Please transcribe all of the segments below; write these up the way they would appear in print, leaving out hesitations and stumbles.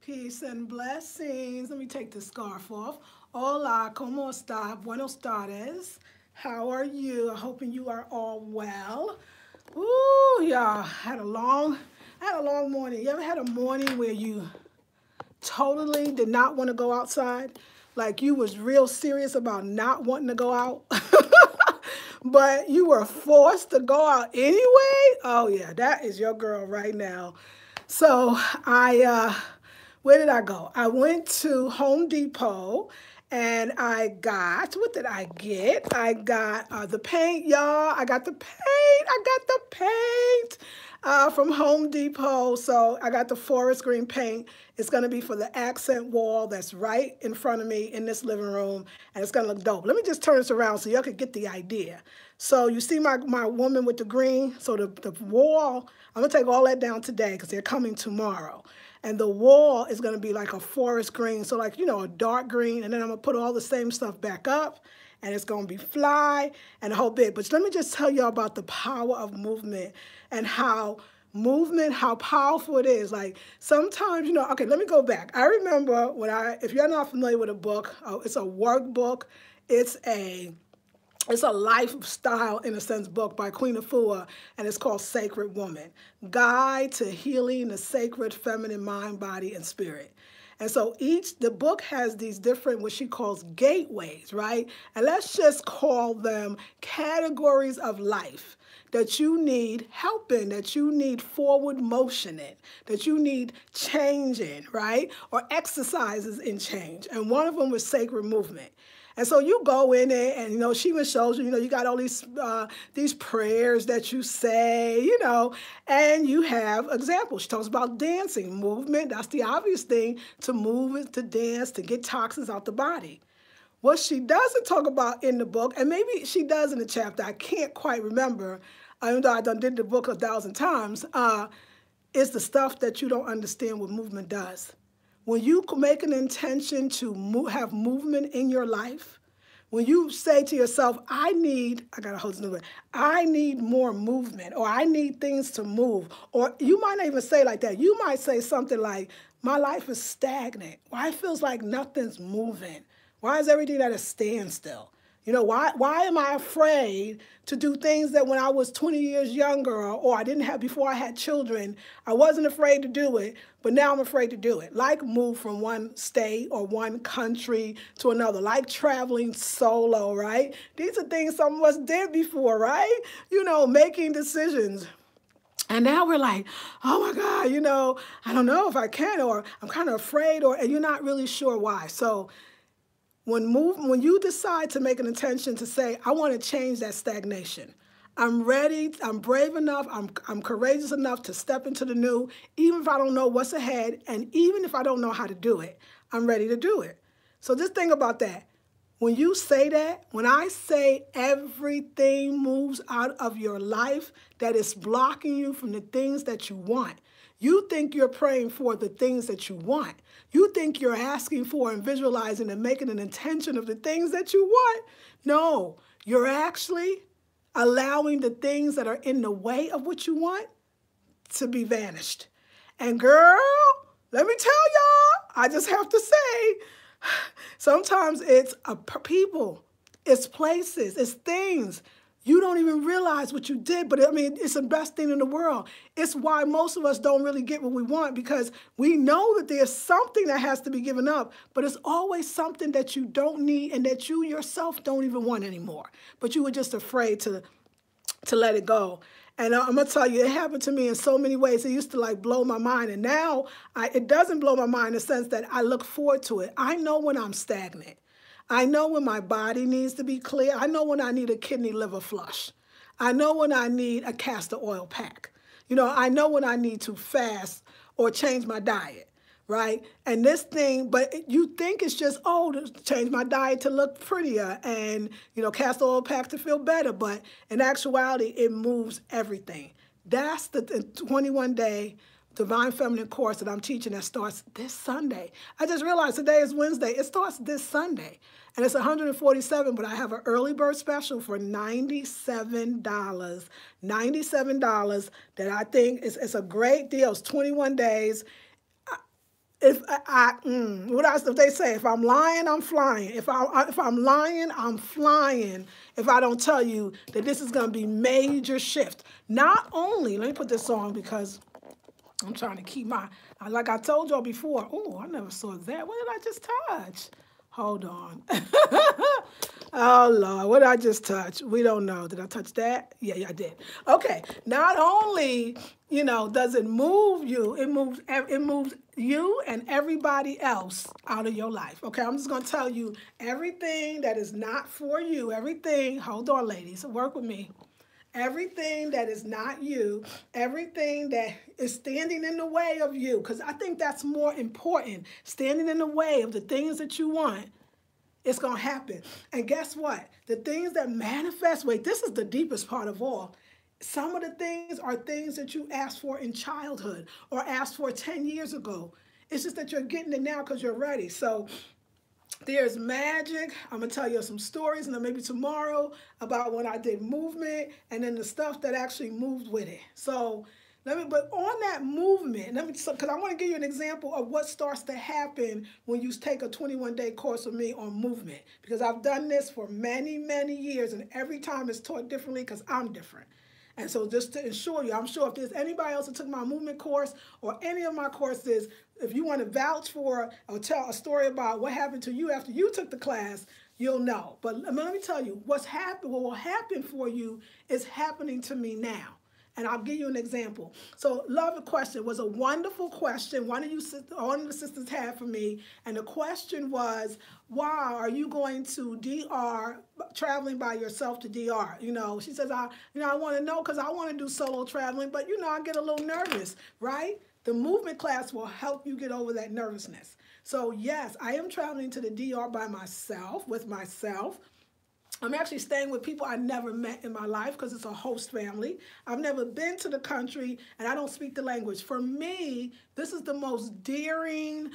Peace and blessings. Let me take the scarf off. Hola, ¿cómo está? Buenos tardes. How are you? I'm hoping you are all well. Ooh, y'all, I had a long morning. You ever had a morning where you totally did not want to go outside? Like you was real serious about not wanting to go out? But you were forced to go out anyway? Oh yeah, that is your girl right now. So where did I go? I went to Home Depot and I got, what did I get? I got the paint, y'all. I got the paint. From Home Depot. So I got the forest green paint. It's going to be for the accent wall that's right in front of me in this living room. And it's going to look dope. Let me just turn this around so y'all can get the idea. So you see my woman with the green? So the wall, I'm going to take all that down today because they're coming tomorrow. And the wall is going to be like a forest green. So like, a dark green. And then I'm going to put all the same stuff back up. And it's going to be fly and a whole bit. But let me just tell y'all about the power of movement and how powerful it is. Like sometimes, okay, let me go back. I remember if you're not familiar with a book, it's a workbook. It's a lifestyle, in a sense, book by Queen Afua, and it's called Sacred Woman, Guide to Healing the Sacred Feminine Mind, Body, and Spirit. And so the book has these different, what she calls gateways, right? And let's just call them categories of life that you need help in, that you need forward motion in, that you need change in, right? Or exercises in change. And one of them was sacred movement. And so you go in there and, she even shows you, you got all these prayers that you say, and you have examples. She talks about dancing, movement. That's the obvious thing, to move, to dance, to get toxins out the body. What she doesn't talk about in the book, and maybe she does in the chapter, I can't quite remember, even though I did the book 1,000 times, is the stuff that you don't understand what movement does. When you make an intention to have movement in your life, when you say to yourself, I need more movement, or I need things to move, or you might not even say like that. You might say something like, my life is stagnant. Why it feels like nothing's moving? Why is everything at a standstill? Why am I afraid to do things that when I was 20 years younger or I didn't have before I had children, I wasn't afraid to do it, but now I'm afraid to do it. Like move from one state or one country to another, like traveling solo, right? These are things some of us did before, right? Making decisions. And now we're like, oh my God, I don't know if I can, or I'm kind of afraid, and you're not really sure why. So when you decide to make an intention to say, I want to change that stagnation, I'm ready, I'm brave enough, I'm courageous enough to step into the new, even if I don't know what's ahead, and even if I don't know how to do it, I'm ready to do it. So just think about that. When you say that, when I say everything moves out of your life that is blocking you from the things that you want, you think you're praying for the things that you want. You think you're asking for and visualizing and making an intention of the things that you want. No, you're actually allowing the things that are in the way of what you want to be vanished. And girl, let me tell y'all, I just have to say, sometimes it's people, it's places, it's things. You don't even realize what you did, but it's the best thing in the world. It's why most of us don't really get what we want, because we know that there's something that has to be given up, but it's always something that you don't need and that you yourself don't even want anymore. But you were just afraid to let it go. And I'm going to tell you, it happened to me in so many ways. It used to blow my mind. And now it doesn't blow my mind in the sense that I look forward to it. I know when I'm stagnant. I know when my body needs to be clear. I know when I need a kidney liver flush. I know when I need a castor oil pack. I know when I need to fast or change my diet, right? And this thing, but you think it's just, to change my diet to look prettier and, castor oil pack to feel better. But in actuality, it moves everything. That's the 21-day Divine Feminine course that I'm teaching that starts this Sunday. I just realized today is Wednesday. It starts this Sunday. And it's $147, but I have an early bird special for $97. $97 that I think is a great deal. It's 21 days. If they say, if I'm lying, I'm flying. If I'm lying, I'm flying. If I don't tell you that this is going to be major shift. Not only, let me put this on because I'm trying to keep like I told y'all before. Oh, I never saw that. What did I just touch? Hold on. Oh, Lord, what did I just touch? We don't know. Did I touch that? Yeah, I did. Okay, not only, does it move you, it moves you and everybody else out of your life. Okay, I'm just going to tell you everything that is not for you, everything, hold on, ladies, work with me. Everything that is not you, everything that is standing in the way of you, because I think that's more important, standing in the way of the things that you want. It's going to happen. And guess what? The things that manifest, wait, this is the deepest part of all. Some of the things are things that you asked for in childhood or asked for 10 years ago. It's just that you're getting it now because you're ready. So there's magic. I'm going to tell you some stories, and then maybe tomorrow about when I did movement and then the stuff that actually moved with it. So but on that movement, because I want to give you an example of what starts to happen when you take a 21-day course with me on movement. Because I've done this for many, many years, and every time it's taught differently because I'm different. And so just to assure you, I'm sure if there's anybody else that took my movement course or any of my courses, if you want to vouch for or tell a story about what happened to you after you took the class, you'll know. But let me tell you, what will happen for you is happening to me now. And I'll give you an example. So, love a question was a wonderful question. One of the sisters had for me, and the question was, "Why are you going to DR, traveling by yourself to DR?" She says, "I want to know because I want to do solo traveling, but I get a little nervous, right?" The movement class will help you get over that nervousness. So, yes, I am traveling to the DR by myself, with myself. I'm actually staying with people I never met in my life because it's a host family. I've never been to the country, and I don't speak the language. For me, this is the most daring,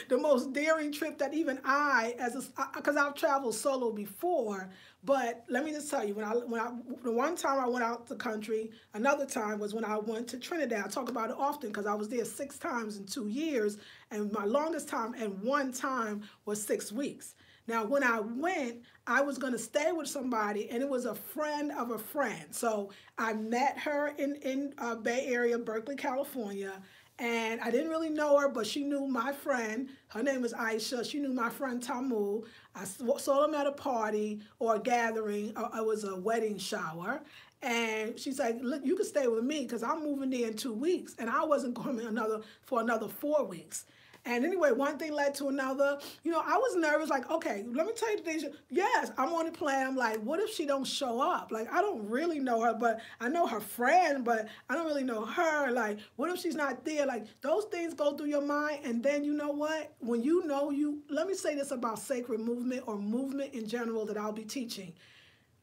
the most daring trip that even because I've traveled solo before. But let me just tell you, the one time I went out the country, another time was when I went to Trinidad. I talk about it often because I was there 6 times in 2 years, and my longest time and one time was 6 weeks. Now, when I went, I was going to stay with somebody, and it was a friend of a friend. So I met her in Bay Area, Berkeley, California, and I didn't really know her, but she knew my friend. Her name is Aisha. She knew my friend Tamu. I saw them at a party or a gathering. It was a wedding shower. And she's like, "Look, you can stay with me because I'm moving there in 2 weeks." And I wasn't going for another 4 weeks. And anyway, one thing led to another. I was nervous, like, okay, let me tell you the things. Yes, I'm on the plan. I'm like, what if she don't show up? Like, I don't really know her, but I know her friend, but I don't really know her. Like, what if she's not there? Like, those things go through your mind. And then you know what? When let me say this about sacred movement or movement in general that I'll be teaching.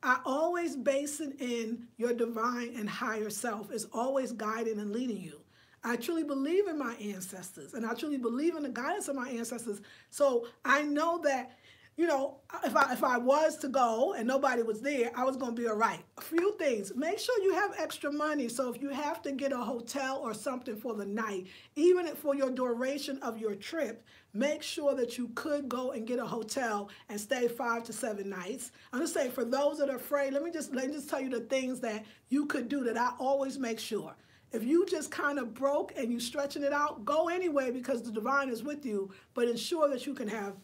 I always base it in your divine and higher self is always guiding and leading you. I truly believe in my ancestors, and I truly believe in the guidance of my ancestors. So I know that, if I was to go and nobody was there, I was going to be all right. A few things. Make sure you have extra money. So if you have to get a hotel or something for the night, even for your duration of your trip, make sure that you could go and get a hotel and stay 5 to 7 nights. I'm just saying, for those that are afraid, let me just tell you the things that you could do that I always make sure. If you just kind of broke and you stretching it out, go anyway because the divine is with you, but ensure that you can have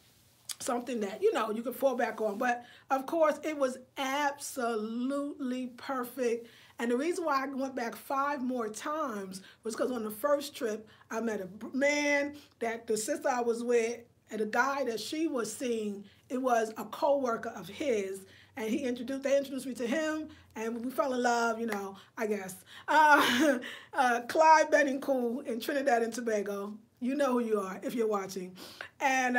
something that, you can fall back on. But, of course, it was absolutely perfect. And the reason why I went back 5 more times was because on the first trip, I met a man that the sister I was with and the guy that she was seeing, it was a co-worker of his. And they introduced me to him, and we fell in love, I guess. Clyde Benningcool in Trinidad and Tobago. You know who you are if you're watching. And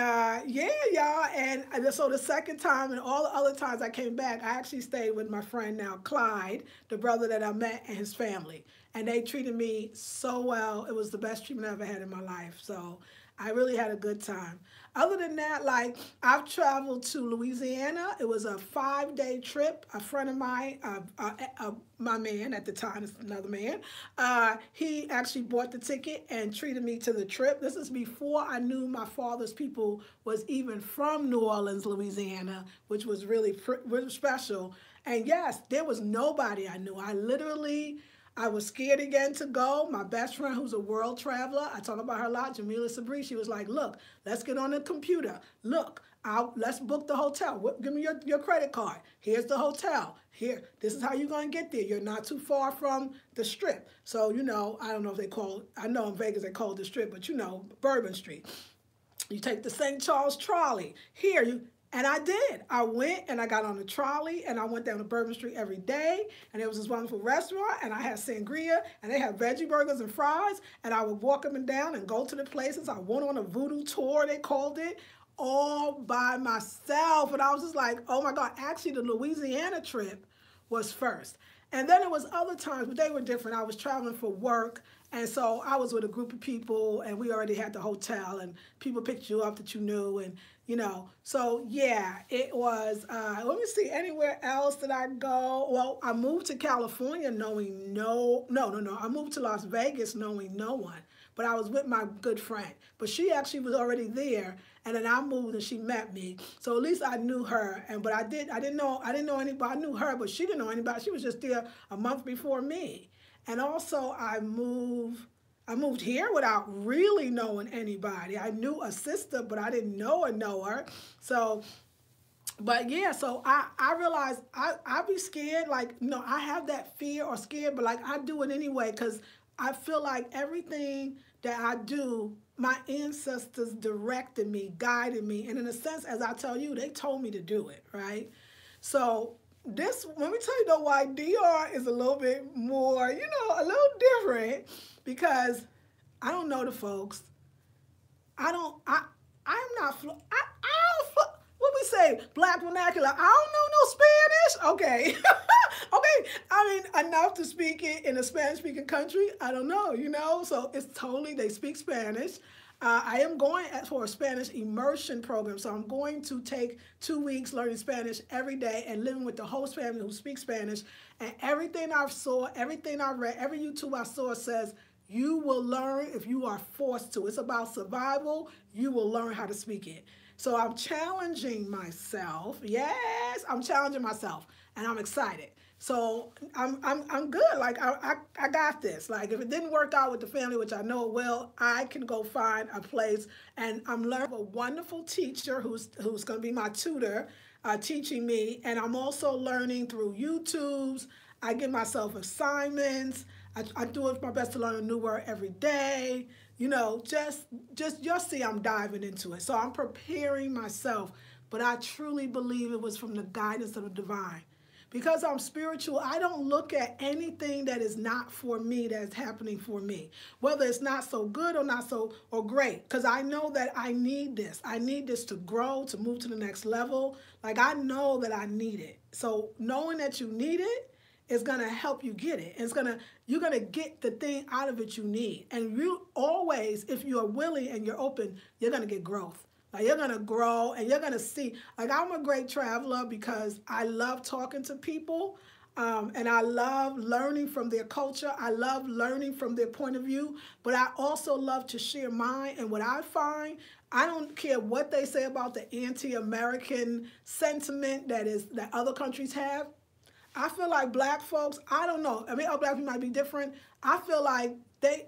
yeah, y'all. And so the second time and all the other times I came back, I actually stayed with my friend now, Clyde, the brother that I met, and his family. And they treated me so well. It was the best treatment I ever had in my life. So I really had a good time. Other than that, like I've traveled to Louisiana. It was a 5-day trip. A friend of mine, my man at the time, is another man. He actually bought the ticket and treated me to the trip. This is before I knew my father's people was even from New Orleans, Louisiana, which was really special. And yes, there was nobody I knew. I was scared again to go. My best friend, who's a world traveler, I talk about her a lot, Jamila Sabri, she was like, look, let's get on the computer. Look, let's book the hotel. Give me your credit card. Here's the hotel. Here, this is how you're going to get there. You're not too far from the Strip. So, you know, I don't know if they call, I know in Vegas they call it the Strip, but you know, Bourbon Street. You take the St. Charles trolley. And I did. I went and I got on the trolley and I went down to Bourbon Street every day. And there was this wonderful restaurant and I had sangria and they had veggie burgers and fries. And I would walk up and down and go to the places. I went on a voodoo tour, they called it, all by myself. And I was just like, oh my God. Actually, the Louisiana trip was first. And then there was other times, but they were different. I was traveling for work. And so I was with a group of people and we already had the hotel and people picked you up that you knew and, you know. So yeah, it was, let me see, anywhere else that I go? Well, I moved to California knowing I moved to Las Vegas knowing no one. But I was with my good friend. But she actually was already there. And then I moved and she met me. So at least I knew her. But I didn't know anybody. I knew her, but she didn't know anybody. She was just there a month before me. And also I moved here without really knowing anybody. I knew a sister, but I didn't know her. So, but yeah, so I realized I be scared. Like, you know, I have that fear or scared, but like I do it anyway because I feel like everything that I do, my ancestors directed me, guided me. And in a sense, as I tell you, they told me to do it, right? So let me tell you though why DR is a little bit more, you know, a little different because I don't know the folks. I'm not, what we say, black vernacular. I don't know no Spanish. Okay. Okay. I mean, enough to speak it in a Spanish-speaking country. I don't know, you know, so it's totally, they speak Spanish. I am going for a Spanish immersion program, so I'm going to take 2 weeks learning Spanish every day and living with the host family who speaks Spanish. And everything I saw, everything I read, every YouTube I saw says, you will learn if you are forced to. It's about survival. You will learn how to speak it. So I'm challenging myself. Yes, I'm challenging myself, and I'm excited. So I'm good. Like I got this. Like if it didn't work out with the family, which I know it will, I can go find a place. And I'm learning a wonderful teacher who's going to be my tutor, teaching me. And I'm also learning through YouTubes. I give myself assignments. I do my best to learn a new word every day. You know, just you'll see I'm diving into it. So I'm preparing myself. But I truly believe it was from the guidance of the divine. Because I'm spiritual, I don't look at anything that is not for me that is happening for me. Whether it's not so good or not so or great. Because I know that I need this. I need this to grow, to move to the next level. Like I know that I need it. So knowing that you need it is going to help you get it. You're going to get the thing out of it you need. And you always, if you are willing and you're open, you're going to get growth. Like you're going to grow and you're going to see. Like I'm a great traveler because I love talking to people and I love learning from their culture. I love learning from their point of view, but I also love to share mine. And what I find, I don't care what they say about the anti-American sentiment that other countries have. I feel like black folks, I don't know. I mean, other black people might be different. I feel like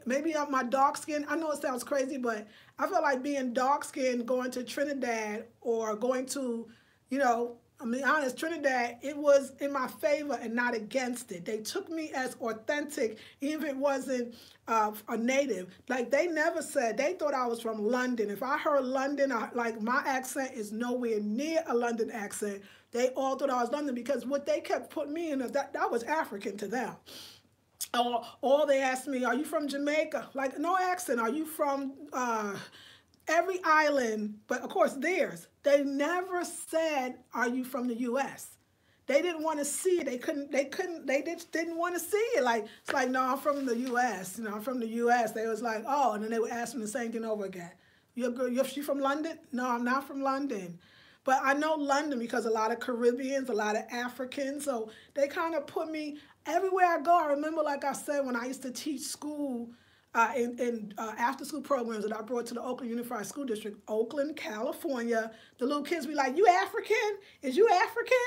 maybe my dark skin, I know it sounds crazy, but I feel like being dark skinned, going to Trinidad or going to, you know, I mean, honest, Trinidad, it was in my favor and not against it. They took me as authentic, even if it wasn't a native. Like they never said, they thought I was from London. If I heard London, like my accent is nowhere near a London accent. They all thought I was London because what they kept putting me in, that was African to them. Or they asked me, are you from Jamaica? Like, no accent. Are you from every island? But, of course, theirs. They never said, are you from the U.S.? They didn't want to see it. They just didn't want to see it. Like, it's like, no, I'm from the U.S. You know, I'm from the U.S. They was like, oh, and then they would ask me the same thing over again. She from London? No, I'm not from London. But I know London because a lot of Caribbeans, a lot of Africans, so they kind of put me everywhere I go. I remember, like I said, when I used to teach school in after-school programs that I brought to the Oakland Unified School District, Oakland, California, the little kids be like, "You African? Is you African?"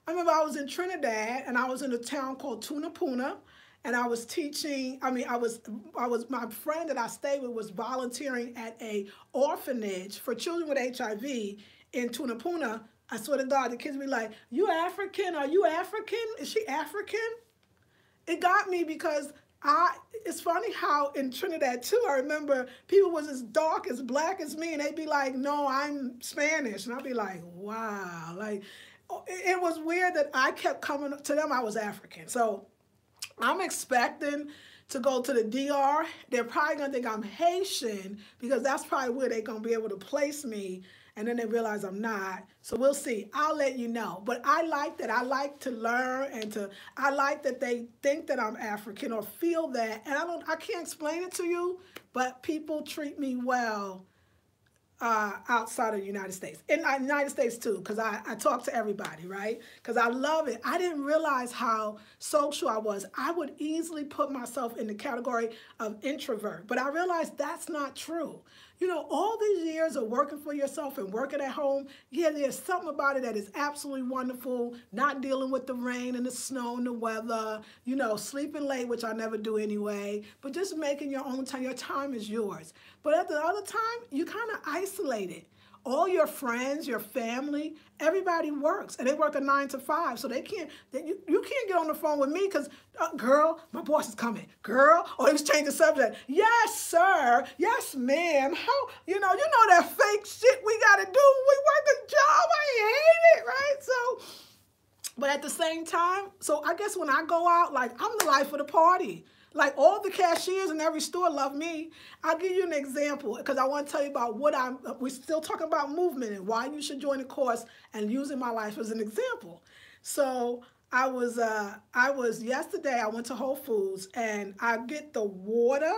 I remember I was in Trinidad, and I was in a town called Tunapuna, and I was teaching. My friend that I stayed with was volunteering at a orphanage for children with HIV in Tunapuna. I swear to God, the kids be like, "You African? Are you African? Is she African?" It got me because it's funny how in Trinidad too, I remember people was as dark, as black as me, and they'd be like, "No, I'm Spanish." And I'd be like, wow. Like, it was weird that I kept coming to them, I was African. So I'm expecting to go to the DR. They're probably gonna think I'm Haitian because that's probably where they're gonna be able to place me. And then they realize I'm not. So we'll see. I'll let you know. But I like that. I like to learn and I like that they think that I'm African or feel that. And I can't explain it to you, but people treat me well outside of the United States. In the United States too, because I talk to everybody, right? Because I love it. I didn't realize how social I was. I would easily put myself in the category of introvert, but I realized that's not true. You know, all these years of working for yourself and working at home, yeah, there's something about it that is absolutely wonderful, not dealing with the rain and the snow and the weather, you know, sleeping late, which I never do anyway, but just making your own time. Your time is yours. But at the other time, you kind of isolated. All your friends, your family, everybody works, and they work a 9 to 5, so you can't get on the phone with me because, girl, my boss is coming, girl, or he was changing the subject. Yes, sir. Yes, ma'am. How, you know that fake shit we got to do when we work a job. I hate it, right? So, but at the same time, so I guess when I go out, like, I'm the life of the party. Like, all the cashiers in every store love me. I'll give you an example because I want to tell you about we're still talking about movement and why you should join the course and using my life as an example. So I was yesterday, I went to Whole Foods and I get the water.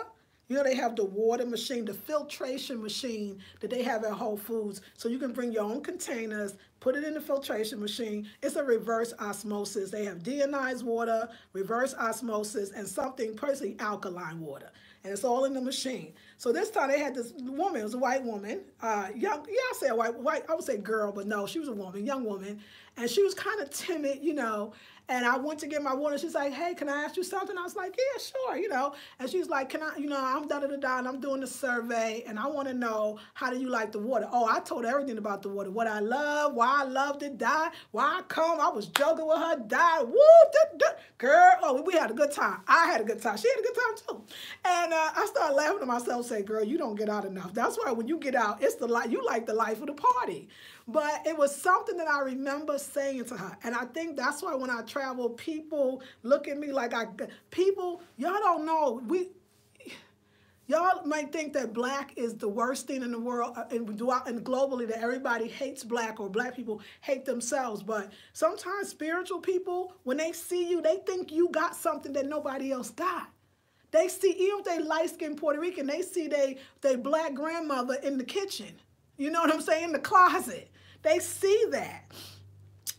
You know, they have the water machine, the filtration machine that they have at Whole Foods. So you can bring your own containers, put it in the filtration machine. It's a reverse osmosis. They have deionized water, reverse osmosis, and something personally alkaline water. And it's all in the machine. So this time they had this woman, it was a white woman, young, yeah, I say white, I would say girl, but no, she was a woman, young woman. And she was kind of timid, you know, and I went to get my water. She's like, "Hey, can I ask you something?" I was like, "Yeah, sure," you know. And she's like, "Can I, you know, I'm da-da-da-da, and I'm doing the survey, and I want to know, how do you like the water?" Oh, I told her everything about the water, what I love, why I loved it, die, why I come. I was joking with her, die, woo, girl. Oh, we had a good time. I had a good time. She had a good time too. And I started laughing to myself, say, "Girl, you don't get out enough." That's why when you get out, it's you like the life of the party. But it was something that I remember saying to her. And I think that's why when I travel, people look at me like y'all don't know. Y'all might think that black is the worst thing in the world and globally that everybody hates black or black people hate themselves. But sometimes spiritual people, when they see you, they think you got something that nobody else got. They see, even if they light-skinned Puerto Rican, they see they black grandmother in the kitchen. You know what I'm saying? In the closet. They see that.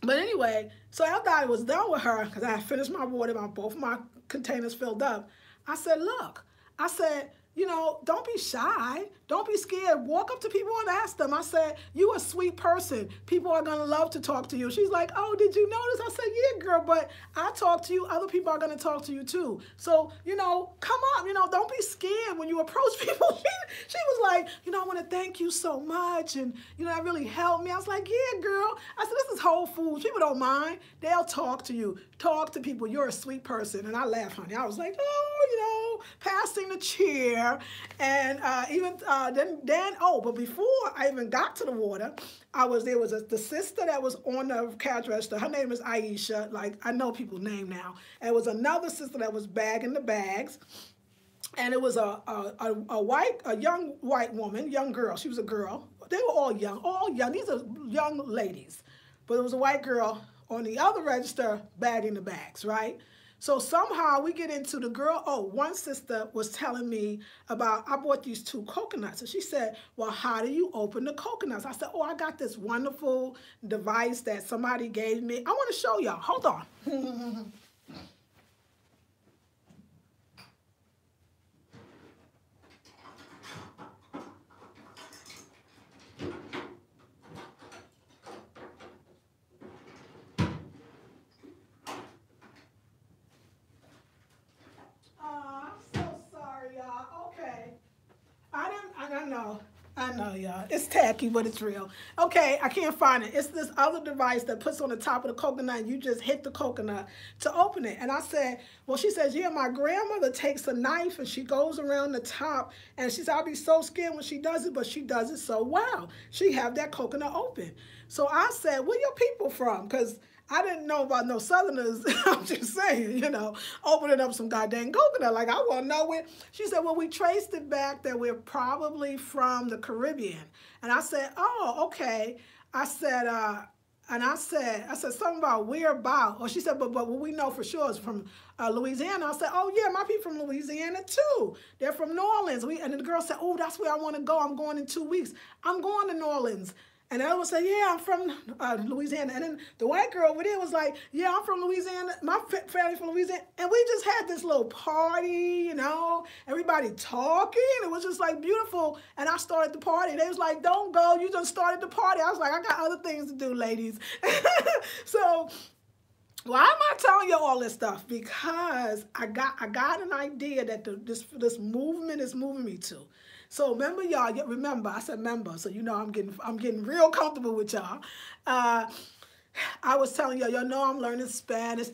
But anyway, so after I was done with her, because I had finished my water, both of my containers filled up, I said, "Look," I said, "you know, don't be shy. Don't be scared. Walk up to people and ask them." I said, "You a sweet person. People are going to love to talk to you." She's like, "Oh, did you notice?" I said, "Yeah, girl, but I talk to you. Other people are going to talk to you too. So, you know, come on. You know, don't be scared when you approach people." She was like, "You know, I want to thank you so much. And, you know, that really helped me." I was like, "Yeah, girl." I said, "This is Whole Foods. People don't mind. They'll talk to you. Talk to people. You're a sweet person." And I laughed, honey. I was like, "Oh, you know, passing the chair." And but before I even got to the water, there was the sister that was on the cash register. Her name is Aisha. Like, I know people's name now. And it was another sister that was bagging the bags. And it was a young white woman, young girl. She was a girl. They were all young. These are young ladies. But it was a white girl on the other register bagging the bags, right? So somehow we get into the girl. Oh, one sister was telling me about, I bought these 2 coconuts. And she said, well, how do you open the coconuts? I said, oh, I got this wonderful device that somebody gave me. I want to show y'all. Hold on. I'm so sorry, y'all. Okay. I know, y'all. It's tacky, but it's real. Okay, I can't find it. It's this other device that puts on the top of the coconut, and you just hit the coconut to open it. And I said, well, she says, yeah, my grandmother takes a knife and she goes around the top, and she said, I'll be so scared when she does it, but she does it so well. She have that coconut open. So I said, where your people from? Because I didn't know about no Southerners. I'm just saying, you know, opening up some goddamn coconut. Like, I want to know where. She said, well, we traced it back that we're probably from the Caribbean. And I said, oh, okay. I said, I said something about where about. Or she said, but what we know for sure is from Louisiana. I said, oh, yeah, my people from Louisiana, too. They're from New Orleans. And the girl said, oh, that's where I want to go. I'm going in 2 weeks. I'm going to New Orleans. And I would say, yeah, I'm from Louisiana. And then the white girl over there was like, yeah, I'm from Louisiana. My family from Louisiana. And we just had this little party, you know, everybody talking. It was just like beautiful. And I started the party. They was like, don't go. You just started the party. I was like, I got other things to do, ladies. So why am I telling you all this stuff? Because I got an idea that this movement is moving me to. So remember, y'all. Remember, I said member. So you know, I'm getting real comfortable with y'all. I was telling y'all know I'm learning Spanish,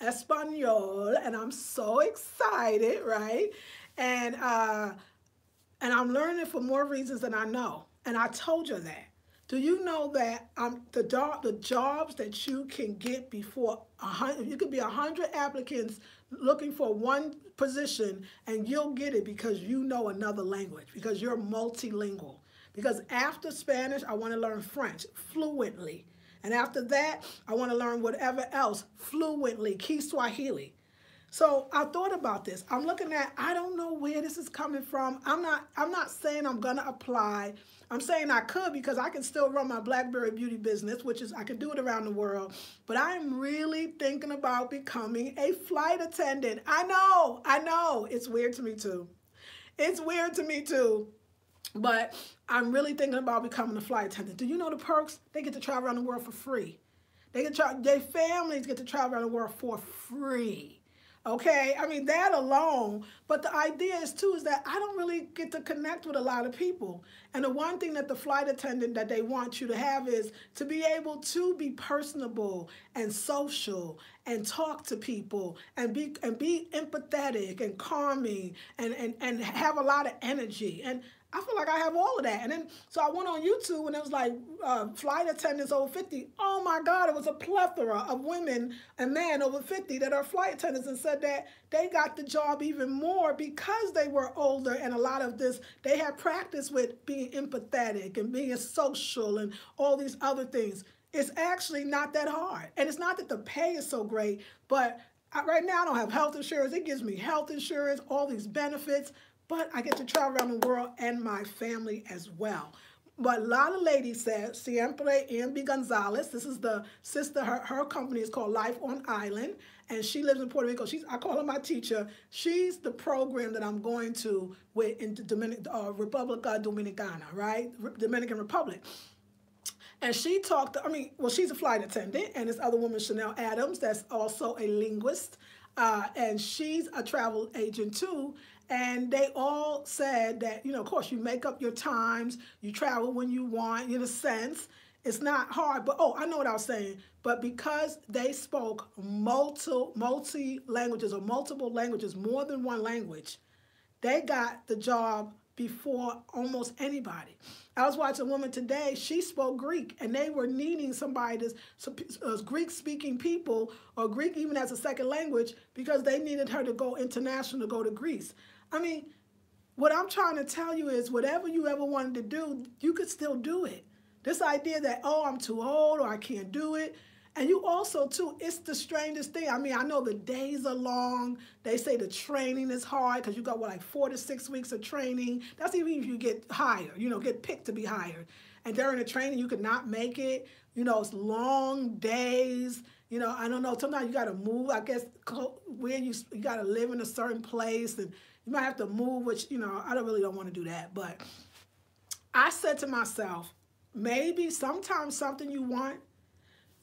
Espanol, and I'm so excited, right? And I'm learning for more reasons than I know. And I told you that. Do you know that the jobs that you can get before 100, you could be 100 applicants looking for one position, and you'll get it because you know another language, because you're multilingual. Because after Spanish, I want to learn French fluently. And after that, I want to learn whatever else fluently, Kiswahili. So I thought about this. I'm looking at, I don't know where this is coming from. I'm not saying I'm gonna apply. I'm saying I could, because I can still run my Blackberry beauty business, which is, I can do it around the world. But I'm really thinking about becoming a flight attendant. I know, it's weird to me too. It's weird to me too. But I'm really thinking about becoming a flight attendant. Do you know the perks? They get to travel around the world for free. Their families get to travel around the world for free. Okay, I mean, that alone, but the idea is too, is that I don't really get to connect with a lot of people. And the one thing that the flight attendant that they want you to have is to be able to be personable and social and talk to people and be empathetic and calming and have a lot of energy. And I feel like I have all of that. And then, so I went on YouTube and it was like flight attendants over 50. Oh my God, it was a plethora of women and men over 50 that are flight attendants, and said that they got the job even more because they were older, and a lot of this, they had practice with being empathetic and being social and all these other things. It's actually not that hard. And it's not that the pay is so great, but right now I don't have health insurance. It gives me health insurance, all these benefits. But I get to travel around the world and my family as well. But a lot of ladies said, Siempre Ambi Gonzalez, this is the sister, her company is called Life on Island, and she lives in Puerto Rico. I call her my teacher. She's the program that I'm going to with in República Dominicana, right? Dominican Republic. And she talked, she's a flight attendant, and this other woman, Chanel Adams, that's also a linguist, and she's a travel agent too. And they all said that, of course, you make up your times, you travel when you want, in a sense. It's not hard, but, I know what I was saying. But because they spoke multi-languages or multiple languages, more than one language, they got the job before almost anybody. I was watching a woman today, she spoke Greek, and they were needing somebody, Greek-speaking people, or Greek even as a second language, because they needed her to go international, to go to Greece. I mean, what I'm trying to tell you is whatever you ever wanted to do, you could still do it. This idea that, I'm too old or I can't do it, And you also, too, it's the strangest thing. I mean, I know the days are long. They say the training is hard because you got, what, like 4 to 6 weeks of training. That's even if you get hired, you know, get picked to be hired. And during the training, you could not make it. You know, it's long days. You know, I don't know. Sometimes you got to move, I guess, where you got to live in a certain place. And you might have to move, which, you know, I don't want to do that. But I said to myself, maybe sometimes something you want,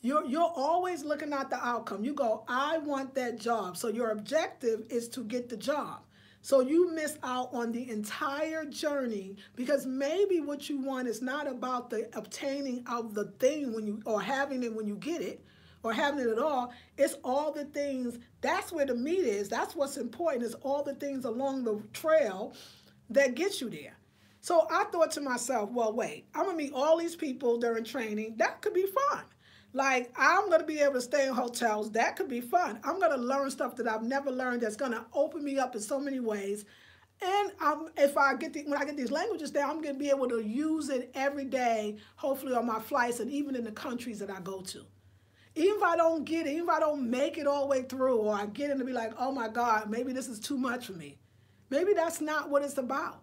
you're always looking at the outcome. You go, I want that job. So your objective is to get the job. So you miss out on the entire journey because maybe what you want is not about the obtaining of the thing when you, or having it when you get it, or having it at all. It's all the things. That's where the meat is. That's what's important, is all the things along the trail that get you there. So I thought to myself, well, wait, I'm going to meet all these people during training. That could be fun. Like, I'm going to be able to stay in hotels. That could be fun. I'm going to learn stuff that I've never learned that's going to open me up in so many ways. And if I get when I get these languages down, I'm going to be able to use it every day, hopefully on my flights and even in the countries that I go to. Even if I don't get it, even if I don't make it all the way through, or I get it and be like, oh my God, maybe this is too much for me. Maybe that's not what it's about.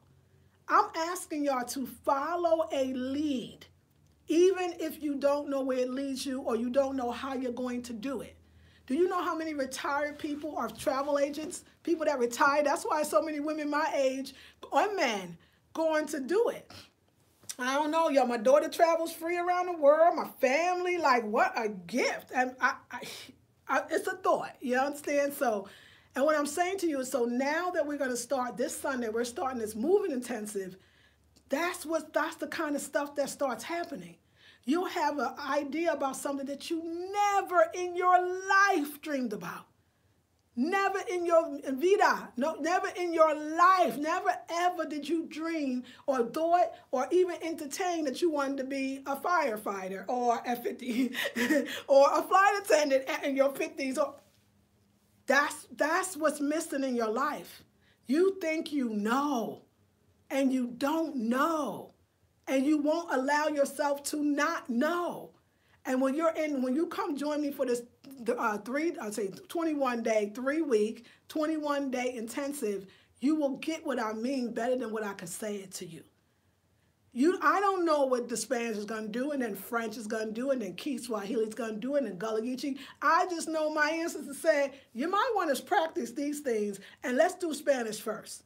I'm asking y'all to follow a lead. Even if you don't know where it leads you or you don't know how you're going to do it. Do you know how many retired people are travel agents? People that retire. That's why so many women my age, or men, going to do it. I don't know, y'all. My daughter travels free around the world. My family, like, what a gift. And it's a thought. You understand? So, and what I'm saying to you is, so now that we're going to start this Sunday, we're starting this moving intensive. That's the kind of stuff that starts happening. You'll have an idea about something that you never in your life dreamed about. Never in your vida, no, never in your life, never ever did you dream or thought or even entertain that you wanted to be a firefighter or at 50 or a flight attendant in your 50s. Or that's what's missing in your life. You think you know. And you don't know, and you won't allow yourself to not know. And when you come join me for this 21-day, 3-week, 21-day intensive, you will get what I mean better than what I could say it to you. I don't know what the Spanish is going to do, and then French is going to do, and then Kiswahili is going to do, and then Gullah Geechee. I just know my ancestors said, you might want to practice these things, and let's do Spanish first.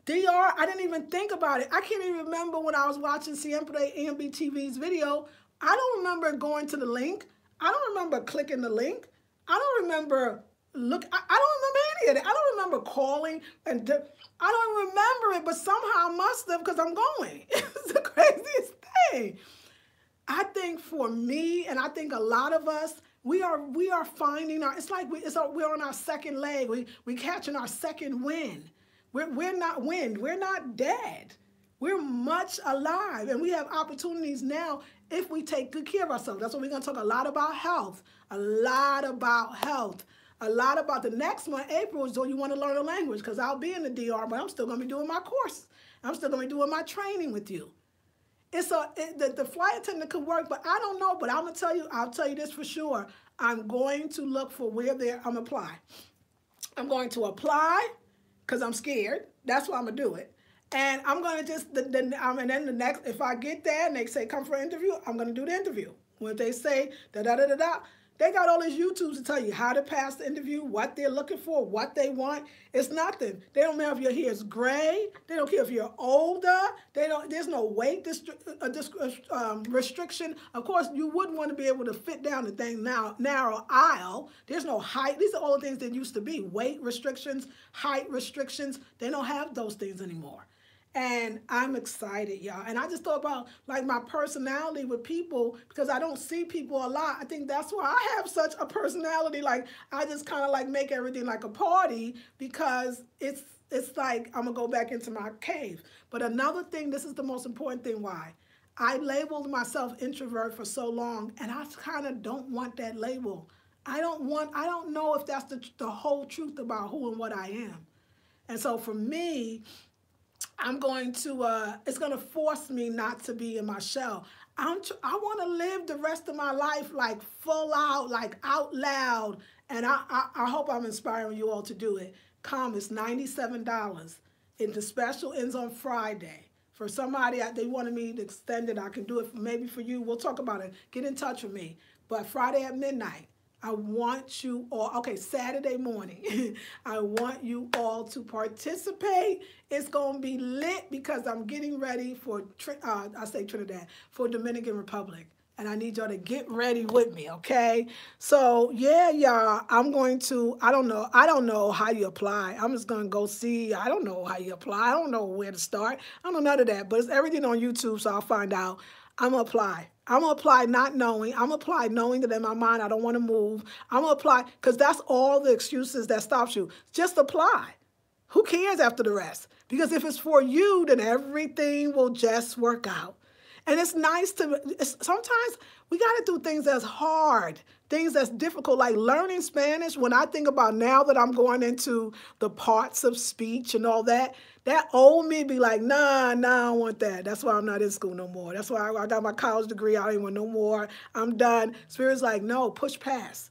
DR, I didn't even think about it. I can't even remember when I was watching Siempre AMB TV's video. I don't remember going to the link. I don't remember clicking the link. I don't remember I don't remember any of it. I don't remember calling. And I don't remember it, but somehow I must have because I'm going. It's the craziest thing. I think for me, and I think a lot of us, we are finding it's like we're on our second leg. We catching our second wind. We're not dead. We're much alive, and we have opportunities now if we take good care of ourselves. That's what we're going to talk a lot about health, a lot about the next month. April is when you want to learn a language, because I'll be in the DR, but I'm still going to be doing my course. I'm still going to be doing my training with you. The flight attendant could work, but I don't know. But I'll tell you this for sure. I'm going to look for where I'm apply. I'm going to apply. Because I'm scared. That's why I'm going to do it. And I'm going to just, and then the next, if I get there and they say, come for an interview, I'm going to do the interview. When they say, da-da-da-da-da, they got all these YouTubes to tell you how to pass the interview, what they're looking for, what they want. It's nothing. They don't matter if your hair is gray. They don't care if you're older. There's no weight restriction. Of course, you wouldn't want to be able to fit down the thing narrow aisle. There's no height. These are all the things that used to be. Weight restrictions, height restrictions. They don't have those things anymore. And I'm excited, y'all. And I just thought about, like, my personality with people, because I don't see people a lot. I think that's why I have such a personality. Like, I just kind of, like, make everything like a party, because it's like I'm going to go back into my cave. But another thing, this is the most important thing why. I labeled myself introvert for so long, and I kind of don't want that label. I don't know if that's the whole truth about who and what I am. And so for me, I'm going to, it's going to force me not to be in my shell. I want to live the rest of my life like full out, like out loud. And I hope I'm inspiring you all to do it. Come, it's $97. And the special ends on Friday. For somebody, they wanted me to extend it. I can do it maybe for you. We'll talk about it. Get in touch with me. But Friday at midnight, I want you all, okay, Saturday morning, I want you all to participate. It's going to be lit because I'm getting ready for, I say Trinidad, for Dominican Republic. And I need y'all to get ready with me, okay? So, yeah, y'all, I'm going to, I don't know how you apply. I'm just going to go see. I don't know how you apply. I don't know where to start. I don't know none of that. But it's everything on YouTube, so I'll find out. I'm going to apply. I'm going to apply not knowing. I'm going to apply knowing that in my mind I don't want to move. I'm going to apply because that's all the excuses that stops you. Just apply. Who cares after the rest? Because if it's for you, then everything will just work out. And it's nice to, sometimes we got to do things that's hard, things that's difficult, like learning Spanish. When I think about now that I'm going into the parts of speech and all that, that old me be like, nah, I don't want that. That's why I'm not in school no more. That's why I got my college degree. I don't want no more. I'm done. Spirit's like, no, push past.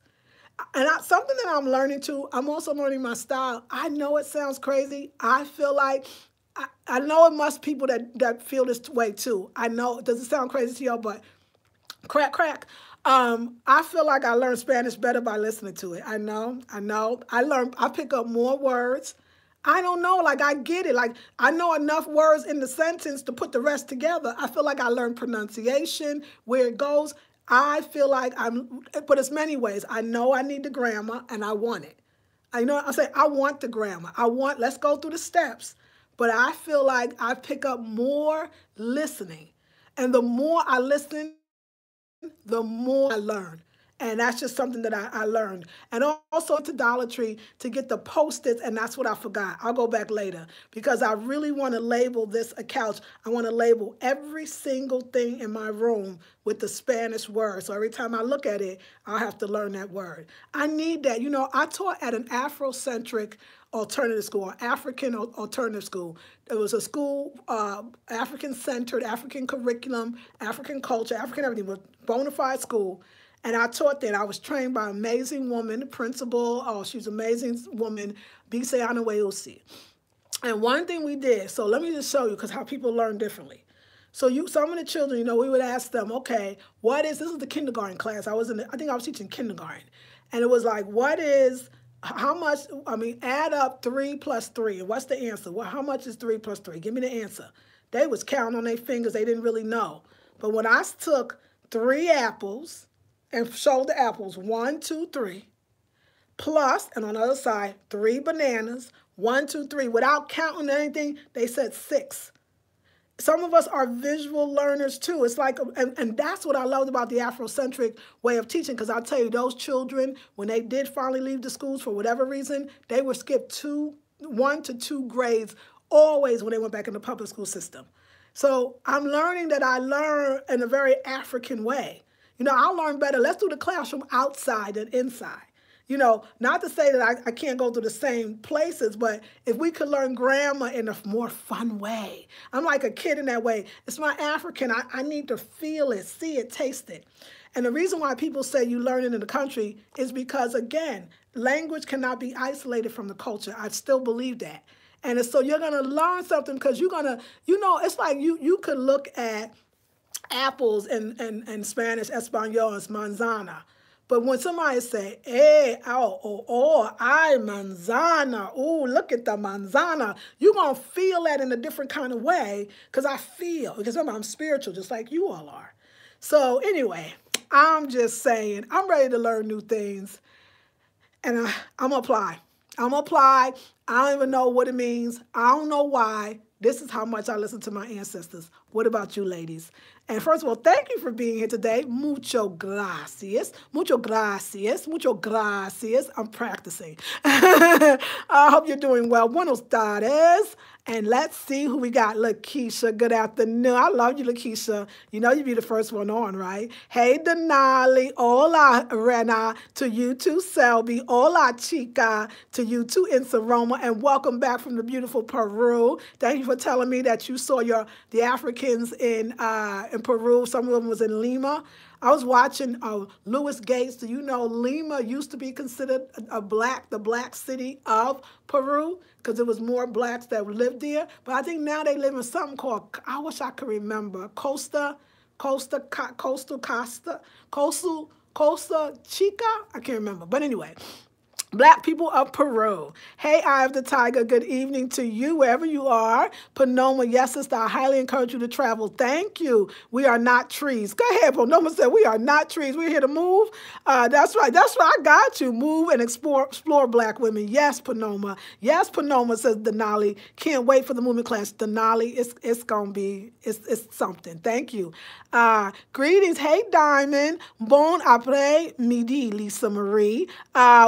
And something that I'm learning too, I'm also learning my style. I know it sounds crazy. I feel like, I know it must people that feel this way too. I know, does it sound crazy to y'all? But crack. I feel like I learned Spanish better by listening to it. I know. I pick up more words. I don't know, like I get it. Like I know enough words in the sentence to put the rest together. I feel like I learned pronunciation, where it goes. I feel like but it's many ways. I know I need the grammar and I want it. I say I want the grammar. Let's go through the steps. But I feel like I pick up more listening. And the more I listen, the more I learn. And that's just something that I learned. And also to Dollar Tree to get the Post-its, and that's what I forgot. I'll go back later because I really want to label this a couch. I want to label every single thing in my room with the Spanish word. So every time I look at it, I'll have to learn that word. I need that. You know, I taught at an Afrocentric alternative school, African alternative school. It was a school, African-centered, African curriculum, African culture, African everything, but bona fide school. And I taught that. I was trained by an amazing woman, the principal. Oh, she's an amazing woman, Bise Anaweusi. And one thing we did, so let me just show you because how people learn differently. So some of the children, we would ask them, okay, this is the kindergarten class. I think I was teaching kindergarten. And it was like, add up 3 plus 3. And what's the answer? Well, how much is 3 plus 3? Give me the answer. They was counting on their fingers. They didn't really know. But when I took 3 apples and showed the apples, 1, 2, 3, plus, and on the other side, 3 bananas, 1, 2, 3, without counting anything, they said 6. Some of us are visual learners too. It's like, and that's what I loved about the Afrocentric way of teaching, because I'll tell you, those children, when they did finally leave the schools for whatever reason, they were skipped 1 to 2 grades always when they went back in the public school system. So I'm learning that I learn in a very African way. I'll learn better. Let's do the classroom outside than inside. Not to say that I can't go to the same places, but if we could learn grammar in a more fun way. I'm like a kid in that way. It's my African. I need to feel it, see it, taste it. And the reason why people say you learn it in the country is because, again, language cannot be isolated from the culture. I still believe that. And so you're going to learn something because you're going to, it's like you could look at apples in Spanish, Espanol, is manzana. But when somebody say, ay, manzana, ooh, look at the manzana, you're going to feel that in a different kind of way because I'm spiritual just like you all are. So anyway, I'm just saying, I'm ready to learn new things and I'm going to apply. I'm going to apply. I don't even know what it means. I don't know why. This is how much I listen to my ancestors. What about you, ladies? And first of all, thank you for being here today. Mucho gracias. Mucho gracias. Mucho gracias. I'm practicing. I hope you're doing well. Buenos tardes. And let's see who we got. Lakeisha, good afternoon. I love you, Lakeisha. You know you'd be the first one on, right? Hey, Denali. Hola, Rena. To you too, Selby. Hola, Chica. To you too, Insaroma. And welcome back from the beautiful Peru. Thank you for telling me that you saw the Africans in Peru. Some of them was in Lima. I was watching Louis Gates. Do you know Lima used to be considered the black city of Peru because it was more blacks that lived there. But I think now they live in something called, I wish I could remember, Costa Chica? I can't remember. But anyway. Black people of Peru. Hey, Eye of the Tiger, good evening to you, wherever you are. Panoma, yes, sister, I highly encourage you to travel. Thank you. We are not trees. Go ahead, Panoma said, we are not trees. We're here to move. That's right. That's right. I got you. Move and explore black women. Yes, Panoma. Yes, Panoma, says Denali. Can't wait for the movement class. Denali, it's going to be, it's something. Thank you. Greetings. Hey, Diamond. Bon après midi, Lisa Marie.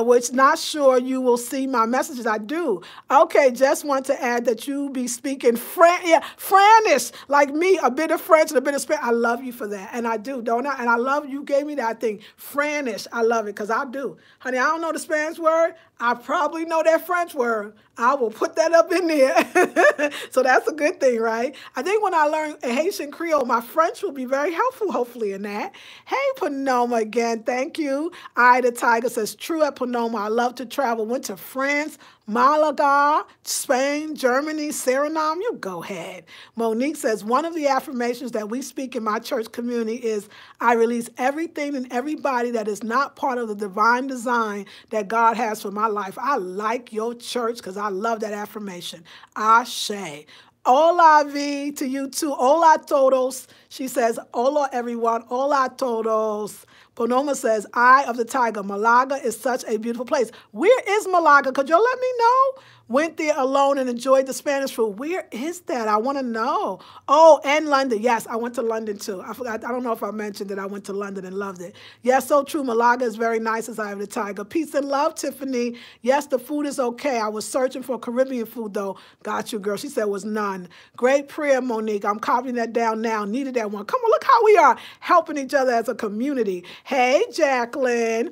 Which not sure you will see my messages. I do. Okay, just want to add that you be speaking Franish, like me, a bit of French and a bit of Spanish. I love you for that. And I do, don't I? And I love you gave me that thing. Franish. I love it because I do. Honey, I don't know the Spanish word. I probably know that French word. I will put that up in there. So that's a good thing, right? I think when I learn Haitian Creole, my French will be very helpful, hopefully, in that. Hey, Panoma again. Thank you. I, the Tiger, says, true at Panoma. I love to travel. Went to France, Malaga, Spain, Germany, Suriname. You go ahead. Monique says, one of the affirmations that we speak in my church community is, I release everything and everybody that is not part of the divine design that God has for my life. I like your church because I love that affirmation. Ashe. Hola, V, to you too. Hola, todos. She says, hola, everyone. Hola, todos. Ponoma says, Eye of the Tiger. Malaga is such a beautiful place. Where is Malaga? Could y'all let me know? Went there alone and enjoyed the Spanish food. Where is that? I want to know. Oh, and London. Yes, I went to London too. I forgot. I don't know if I mentioned that I went to London and loved it. Yes, so true. Malaga is very nice as Eye of the Tiger. Peace and love, Tiffany. Yes, the food is okay. I was searching for Caribbean food though. Got you, girl. She said it was none. Great prayer, Monique. I'm copying that down now. Needed that one. Come on, look how we are helping each other as a community. Hey, Jacqueline.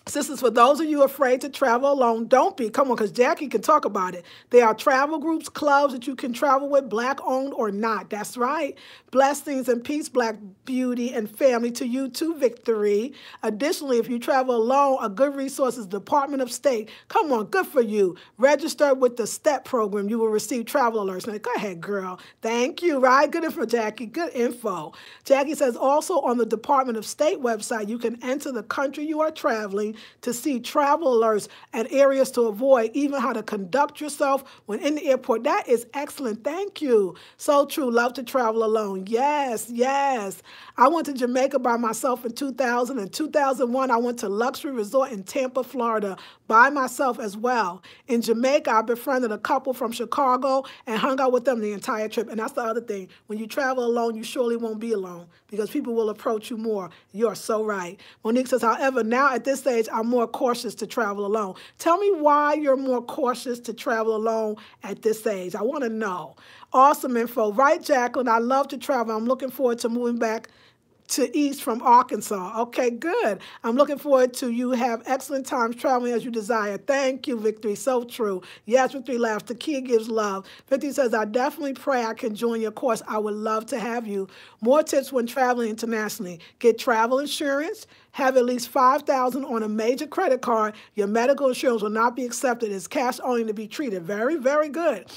Sisters, for those of you afraid to travel alone, don't be. Come on, because Jackie can talk about it. There are travel groups, clubs that you can travel with, Black-owned or not. That's right. Blessings and peace, Black beauty and family to you too, Victory. Additionally, if you travel alone, a good resource is the Department of State. Come on, good for you. Register with the STEP program. You will receive travel alerts. Now, go ahead, girl. Thank you, right? Good info, Jackie. Good info. Jackie says also on the Department of State website, you can enter the country you are traveling to see travel alerts and areas to avoid, even how to conduct yourself when in the airport. That is excellent. Thank you. So true. Love to travel alone. Yes, yes. I went to Jamaica by myself in 2000. In 2001, I went to luxury resort in Tampa, Florida by myself as well. In Jamaica, I befriended a couple from Chicago and hung out with them the entire trip. And that's the other thing. When you travel alone, you surely won't be alone because people will approach you more. You are so right. Monique says, however, now at this stage, I'm more cautious to travel alone. Tell me why you're more cautious to travel alone at this age. I want to know. Awesome info. Right, Jacqueline? I love to travel. I'm looking forward to moving back to East from Arkansas. Okay, good. I'm looking forward to you have excellent times traveling as you desire. Thank you, Victory. So true. Yes, Victory laughs. Takia gives love. Victory says, I definitely pray I can join your course. I would love to have you. More tips when traveling internationally. Get travel insurance. Have at least $5,000 on a major credit card. Your medical insurance will not be accepted. It's cash only to be treated. Very, very good.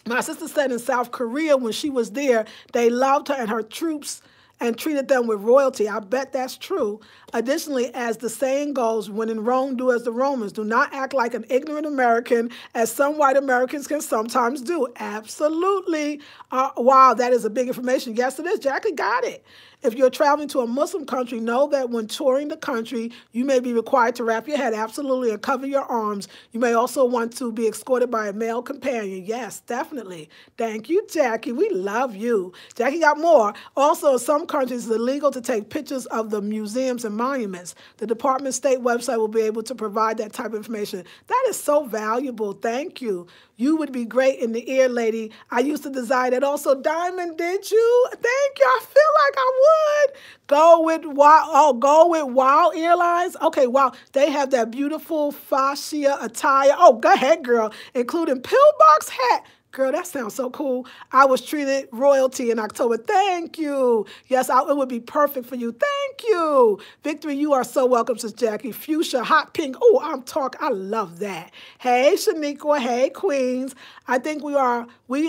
My sister said in South Korea when she was there, they loved her and her troops and treated them with royalty. I bet that's true. Additionally, as the saying goes, when in Rome, do as the Romans. Do not act like an ignorant American, as some white Americans can sometimes do. Absolutely. Wow, that is a big information. Yes, it is. Jackie got it. If you're traveling to a Muslim country, know that when touring the country, you may be required to wrap your head absolutely and cover your arms. You may also want to be escorted by a male companion. Yes, definitely. Thank you, Jackie. We love you. Jackie got more. Also, in some countries, it's illegal to take pictures of the museums and monuments. The Department of State website will be able to provide that type of information. That is so valuable. Thank you. You would be great in the ear, lady. I used to design it. Also, Diamond, did you? Thank you. I feel like I would. Go with Wow. Oh, go with Wow Airlines. Okay, wow. They have that beautiful fascia attire. Oh, go ahead, girl. Including pillbox hat. Girl, that sounds so cool. I was treated royalty in October. Thank you. Yes, it would be perfect for you. Thank you. Victory, you are so welcome, Sis Jackie. Fuchsia, hot pink. Oh, I'm talking. I love that. Hey, Shaniqua. Hey, Queens. I think we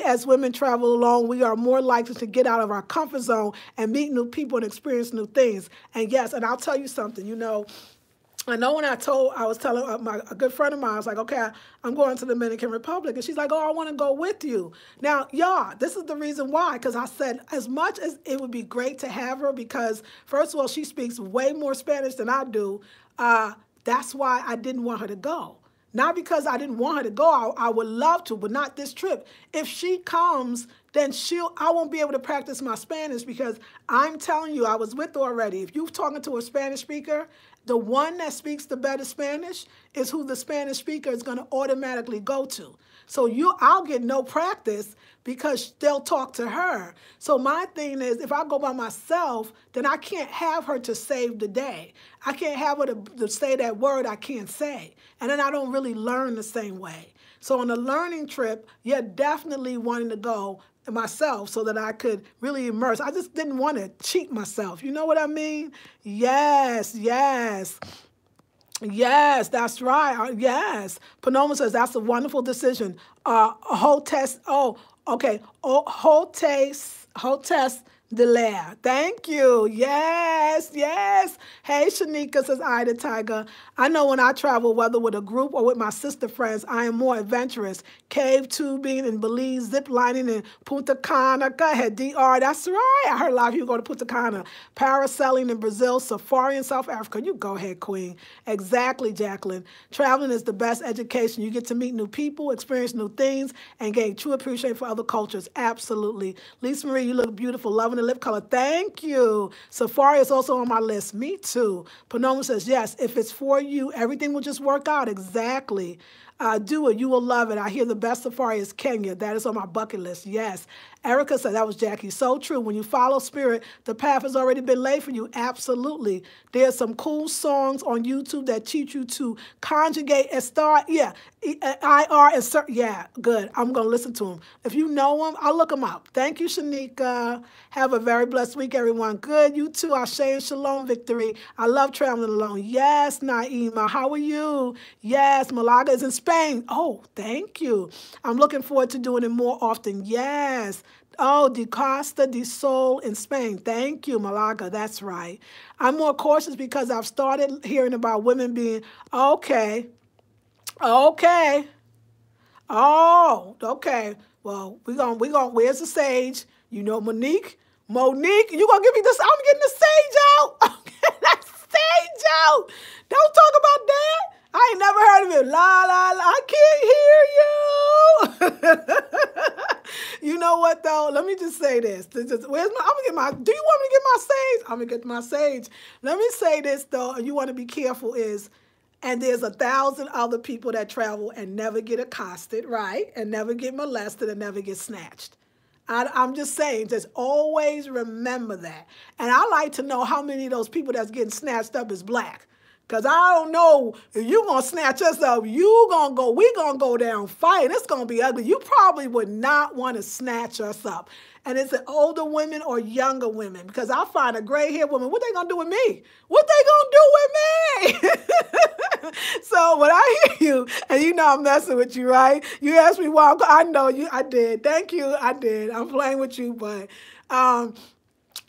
as women travel alone, we are more likely to get out of our comfort zone and meet new people and experience new things. And yes, and I'll tell you something, I know when I was telling a good friend of mine, I was like, okay, I'm going to the Dominican Republic. And she's like, oh, I want to go with you. Now, y'all, this is the reason why, because I said as much as it would be great to have her because, first of all, she speaks way more Spanish than I do. That's why I didn't want her to go. Not because I didn't want her to go. I would love to, but not this trip. If she comes, then I won't be able to practice my Spanish because I'm telling you, I was with her already. If you're talking to a Spanish speaker, the one that speaks the better Spanish is who the Spanish speaker is going to automatically go to. So I'll get no practice because they'll talk to her. So my thing is, if I go by myself, then I can't have her to save the day. I can't have her to say that word I can't say. And then I don't really learn the same way. So on a learning trip, you're definitely wanting to go myself so that I could really immerse. I just didn't want to cheat myself. You know what I mean? Yes, yes. Yes, that's right. Yes. Panoma says that's a wonderful decision. Hotess, oh, okay. Hotess Delaire. Thank you. Yes, yes. Hey, Shanika, says Ida Tiger. I know when I travel, whether with a group or with my sister friends, I am more adventurous. Cave tubing in Belize, zip lining in Punta Cana. Go ahead, DR. That's right. I heard a lot of people go to Punta Cana. Parasailing in Brazil, safari in South Africa. You go ahead, Queen. Exactly, Jacqueline. Traveling is the best education. You get to meet new people, experience new things, and gain true appreciation for other cultures. Absolutely. Lisa Marie, you look beautiful. Loving the lip color. Thank you. Safari is also on my list. Me too. Panoma says, yes, if it's for you, everything will just work out. Exactly. Do it. You will love it. I hear the best safari is Kenya. That is on my bucket list. Yes. Erica said, that was Jackie. So true. When you follow spirit, the path has already been laid for you. Absolutely. There's some cool songs on YouTube that teach you to conjugate and start. Yeah. IR and start. Yeah. Good. I'm going to listen to them. If you know them, I'll look them up. Thank you, Shanika. Have a very blessed week, everyone. Good. You too. Ashe and Shalom, Victory. I love traveling alone. Yes, Naima. How are you? Yes. Malaga is in Spain. Oh, thank you. I'm looking forward to doing it more often. Yes. Oh, de Costa de Sol in Spain. Thank you, Malaga. That's right. I'm more cautious because I've started hearing about women being, okay. Oh, okay. Well, where's the sage? You know, Monique, you gonna give me this? I'm getting the sage out. Okay, that sage out. Don't talk about that. I ain't never heard of it. La, la, la. I can't hear you. You know what, though? Let me just say this. Do you want me to get my sage? I'm going to get my sage. Let me say this, though, and you want to be careful is, and there's 1,000 other people that travel and never get accosted, right? And never get molested and never get snatched. I'm just saying, just always remember that. And I like to know how many of those people that's getting snatched up is black. Because I don't know if you're going to snatch us up, we're going to go down fighting. It's going to be ugly. You probably would not want to snatch us up. And it's older women or younger women. Because I find a gray-haired woman, what they going to do with me? What they going to do with me? So when I hear you, and you know I'm messing with you, right? You asked me why. I know you. I did. Thank you. I did. I'm playing with you, but...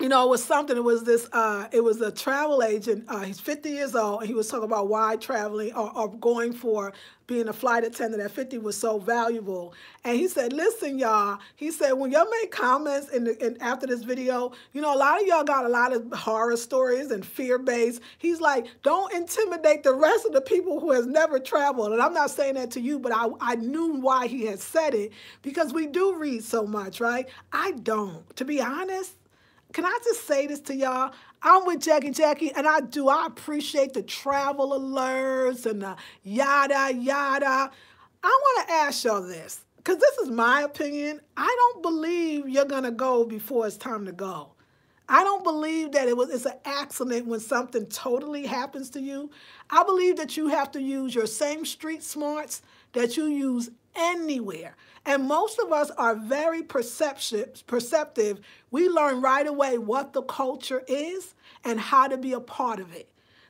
you know, it was something. It was this. It was a travel agent. He's 50 years old, and he was talking about why traveling or going for being a flight attendant at 50 was so valuable. And he said, "Listen, y'all." He said, "When y'all make comments after this video, you know, a lot of y'all got a lot of horror stories and fear based. He's like, don't intimidate the rest of the people who has never traveled." And I'm not saying that to you, but I knew why he had said it, because we do read so much, right? I don't, to be honest. Can I just say this to y'all? I'm with Jackie, and I appreciate the travel alerts and the yada, yada. I want to ask y'all this, because this is my opinion. I don't believe you're going to go before it's time to go. I don't believe that it's an accident when something totally happens to you. I believe that you have to use your same street smarts that you use anywhere. And most of us are very perceptive. We learn right away what the culture is and how to be a part of it.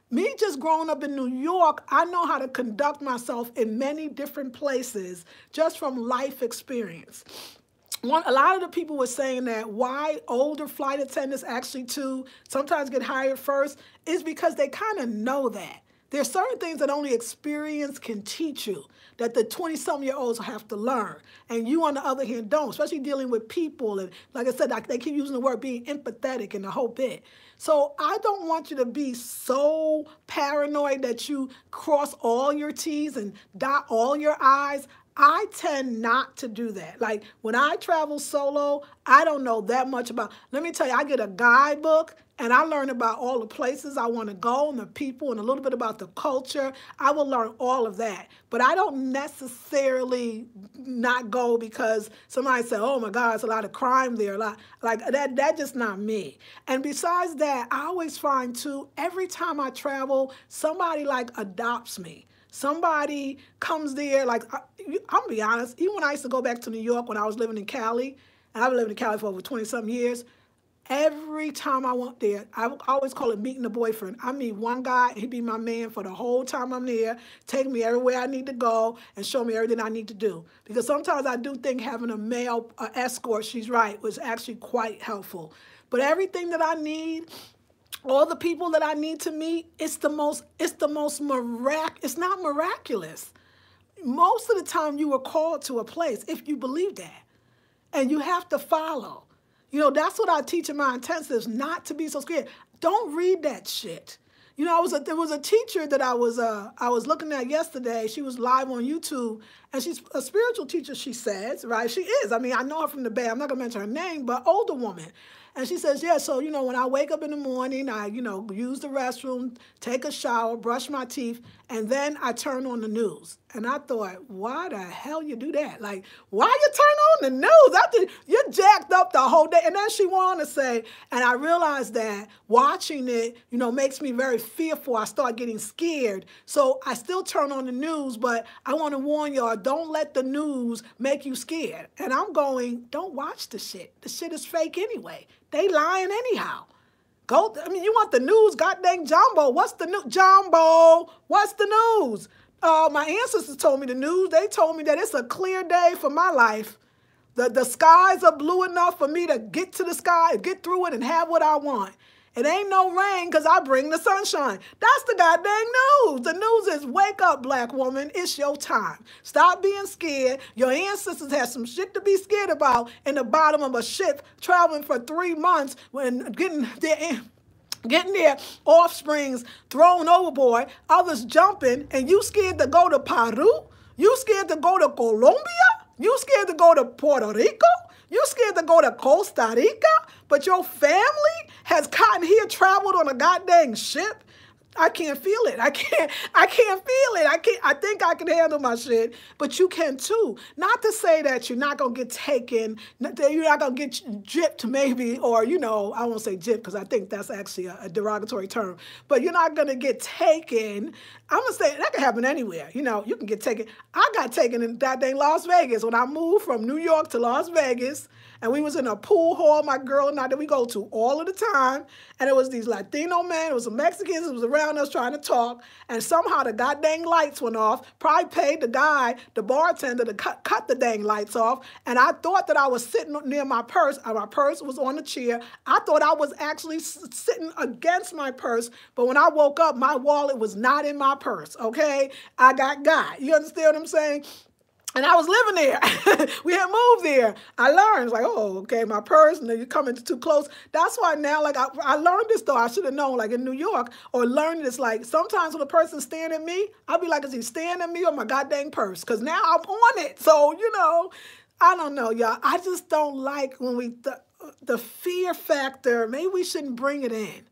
Me just growing up in New York, I know how to conduct myself in many different places just from life experience. A lot of the people were saying that why older flight attendants actually too sometimes get hired first is because they kind of know that. There are certain things that only experience can teach you that the 20-something-year-olds have to learn. And you, on the other hand, don't, especially dealing with people. And like I said, they keep using the word being empathetic and the whole bit. So I don't want you to be so paranoid that you cross all your T's and dot all your I's. I tend not to do that. Like when I travel solo, I don't know that much about, let me tell you, I get a guidebook and I learn about all the places I want to go and the people and a little bit about the culture. I will learn all of that. But I don't necessarily not go because somebody said, oh my God, it's a lot of crime there. Like that's just not me. And besides that, I always find too, every time I travel, somebody like adopts me. Somebody comes there, like, I'm going to be honest, even when I used to go back to New York when I was living in Cali, and I've been living in Cali for over 20-something years, every time I went there, I always call it meeting a boyfriend. I meet one guy, he'd be my man for the whole time I'm there, take me everywhere I need to go, and show me everything I need to do. Because sometimes I do think having a male escort, she's right, was actually quite helpful. But everything that I need, all the people that I need to meet, it's not miraculous. Most of the time you were called to a place, if you believe that. And you have to follow. You know, that's what I teach in my intensives, not to be so scared. Don't read that shit. You know, there was a teacher that I was looking at yesterday. She was live on YouTube, and she's a spiritual teacher, she says, right? She is. I mean, I know her from the Bay. I'm not going to mention her name, but older woman. And she says, yeah, so, you know, when I wake up in the morning, I, you know, use the restroom, take a shower, brush my teeth, and then I turn on the news. And I thought, why the hell you do that? Like, why you turn on the news? After you're jacked up the whole day. And then she went on to say, and I realized that watching it, you know, makes me very fearful. I start getting scared. So I still turn on the news, but I want to warn y'all, don't let the news make you scared. And I'm going, don't watch the shit. The shit is fake anyway. They lying anyhow. I mean, you want the news, goddamn Jumbo. What's the news? Jumbo, what's the news? My ancestors told me the news. They told me that it's a clear day for my life. The skies are blue enough for me to get to the sky, get through it, and have what I want. It ain't no rain because I bring the sunshine. That's the goddamn news. The news is, wake up, black woman. It's your time. Stop being scared. Your ancestors had some shit to be scared about in the bottom of a ship traveling for 3 months when getting their offsprings thrown overboard, others jumping, and you scared to go to Peru? You scared to go to Colombia? You scared to go to Puerto Rico? You scared to go to Costa Rica? But your family has gotten here, traveled on a goddamn ship? I can't feel it. I can't feel it. I think I can handle my shit, but you can too. Not to say that you're not going to get taken, that you're not going to get gypped maybe, or, you know, I won't say gypped because I think that's actually a derogatory term, but you're not going to get taken. I'm going to say that can happen anywhere. You know, you can get taken. I got taken in goddamn Las Vegas when I moved from New York to Las Vegas, And we was in a pool hall, my girl and I, that we go to all of the time. And it was these Latino men, it was some Mexicans, it was around us trying to talk. And somehow the goddamn lights went off. Probably paid the guy, the bartender, to cut the dang lights off. And I thought that I was sitting near my purse. And my purse was on the chair. I thought I was actually sitting against my purse. But when I woke up, my wallet was not in my purse, okay? I got. You understand what I'm saying? And I was living there. We had moved there. I learned, it's like, oh, okay, my purse, and then you're coming too close. That's why now, like, I learned this, though. I should have known, like, in New York, or learned this, like, sometimes when a person's staring at me, I'll be like, is he staring at me or my goddamn purse? Because now I'm on it. So, you know, I don't know, y'all. I just don't like when the fear factor, maybe we shouldn't bring it in.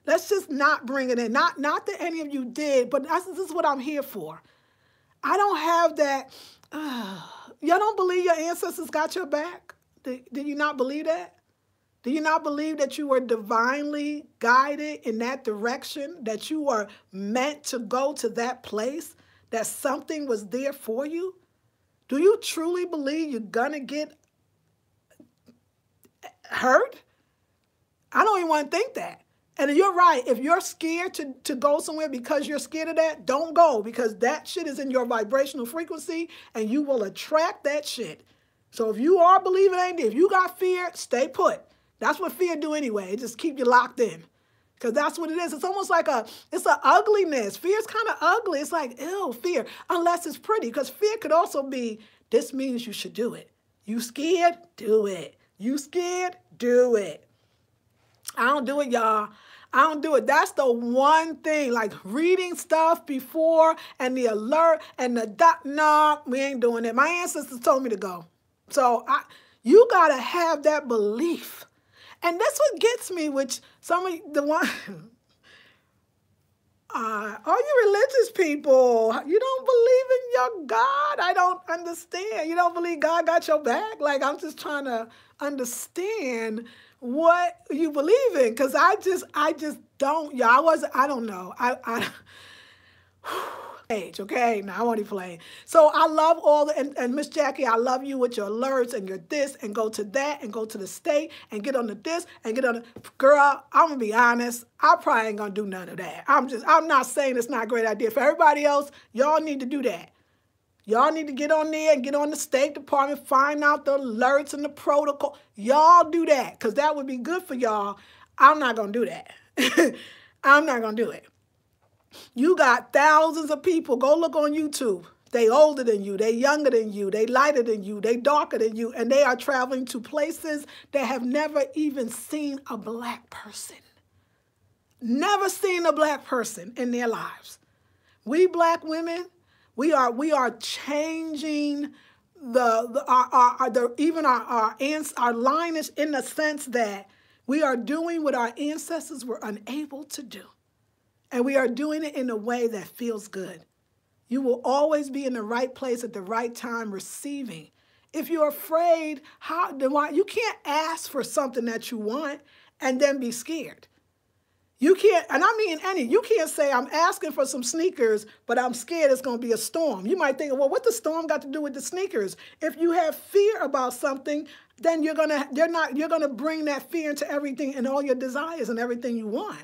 Let's just not bring it in. Not that any of you did, but this is what I'm here for. I don't have that. Y'all don't believe your ancestors got your back? Do you not believe that? Do you not believe that you were divinely guided in that direction, that you were meant to go to that place, that something was there for you? Do you truly believe you're going to get hurt? I don't even want to think that. And you're right. If you're scared to go somewhere because you're scared of that, don't go, because that shit is in your vibrational frequency and you will attract that shit. So if you are believing ain't there, if you got fear, stay put. That's what fear do anyway. It just keep you locked in, because that's what it is. It's almost like it's an ugliness. Fear is kind of ugly. It's like, ew, fear, unless it's pretty, because fear could also be, this means you should do it. You scared? Do it. You scared? Do it. I don't do it, y'all. I don't do it. That's the one thing, like reading stuff before and the alert and no, we ain't doing it. My ancestors told me to go. So you got to have that belief. And that's what gets me, which some of the one, all you religious people, you don't believe in your God? I don't understand. You don't believe God got your back? Like, I'm just trying to understand what you believe in, because I just don't. Yeah, I don't know. Okay, now I won't even play. So I love all the, and Miss Jackie, I love you with your alerts and your this, and go to that, and go to the state, and get on the this, and get on the, girl, I'm gonna be honest, I probably ain't gonna do none of that. I'm not saying it's not a great idea. For everybody else, y'all need to do that. Y'all need to get on there and get on the State Department, find out the alerts and the protocol. Y'all do that, because that would be good for y'all. I'm not going to do that. I'm not going to do it. You got thousands of people. Go look on YouTube. They older than you. They younger than you. They lighter than you. They darker than you. And they are traveling to places that have never even seen a black person. Never seen a black person in their lives. We black women, we are changing our lineage, in the sense that we are doing what our ancestors were unable to do. And we are doing it in a way that feels good. You will always be in the right place at the right time receiving. If you're afraid, you can't ask for something that you want and then be scared. You can't, and I mean you can't say, I'm asking for some sneakers, but I'm scared it's going to be a storm. You might think, well, what the storm got to do with the sneakers? If you have fear about something, then you're gonna bring that fear into everything and all your desires and everything you want.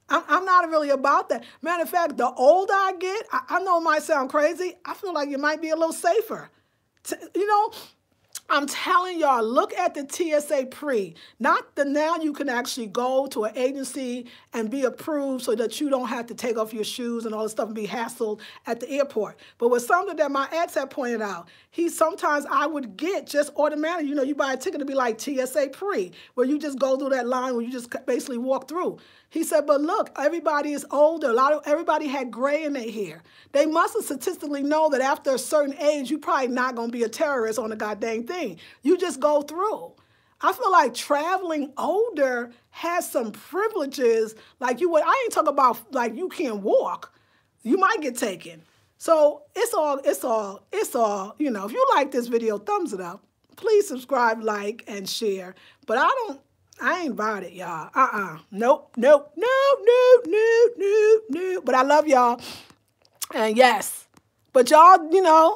I'm not really about that. Matter of fact, the older I get, I know it might sound crazy, I feel like you might be a little safer. You know, I'm telling y'all, look at the TSA pre. Not the now you can actually go to an agency and be approved so that you don't have to take off your shoes and all this stuff and be hassled at the airport. But with something that my ex had pointed out, sometimes I would get just automatically, you buy a ticket to be like TSA pre, where you just go through that line where you just basically walk through. He said, but look, everybody is older. Everybody had gray in their hair. They must have statistically know that after a certain age, you're probably not going to be a terrorist on a goddamn thing. You just go through. I feel like traveling older has some privileges. Like I ain't talking about like you can't walk. You might get taken. So it's all, if you like this video, thumbs it up. Please subscribe, like, and share. But I ain't about it, y'all. Nope. But I love y'all. And yes. But y'all,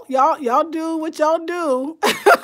y'all do what y'all do.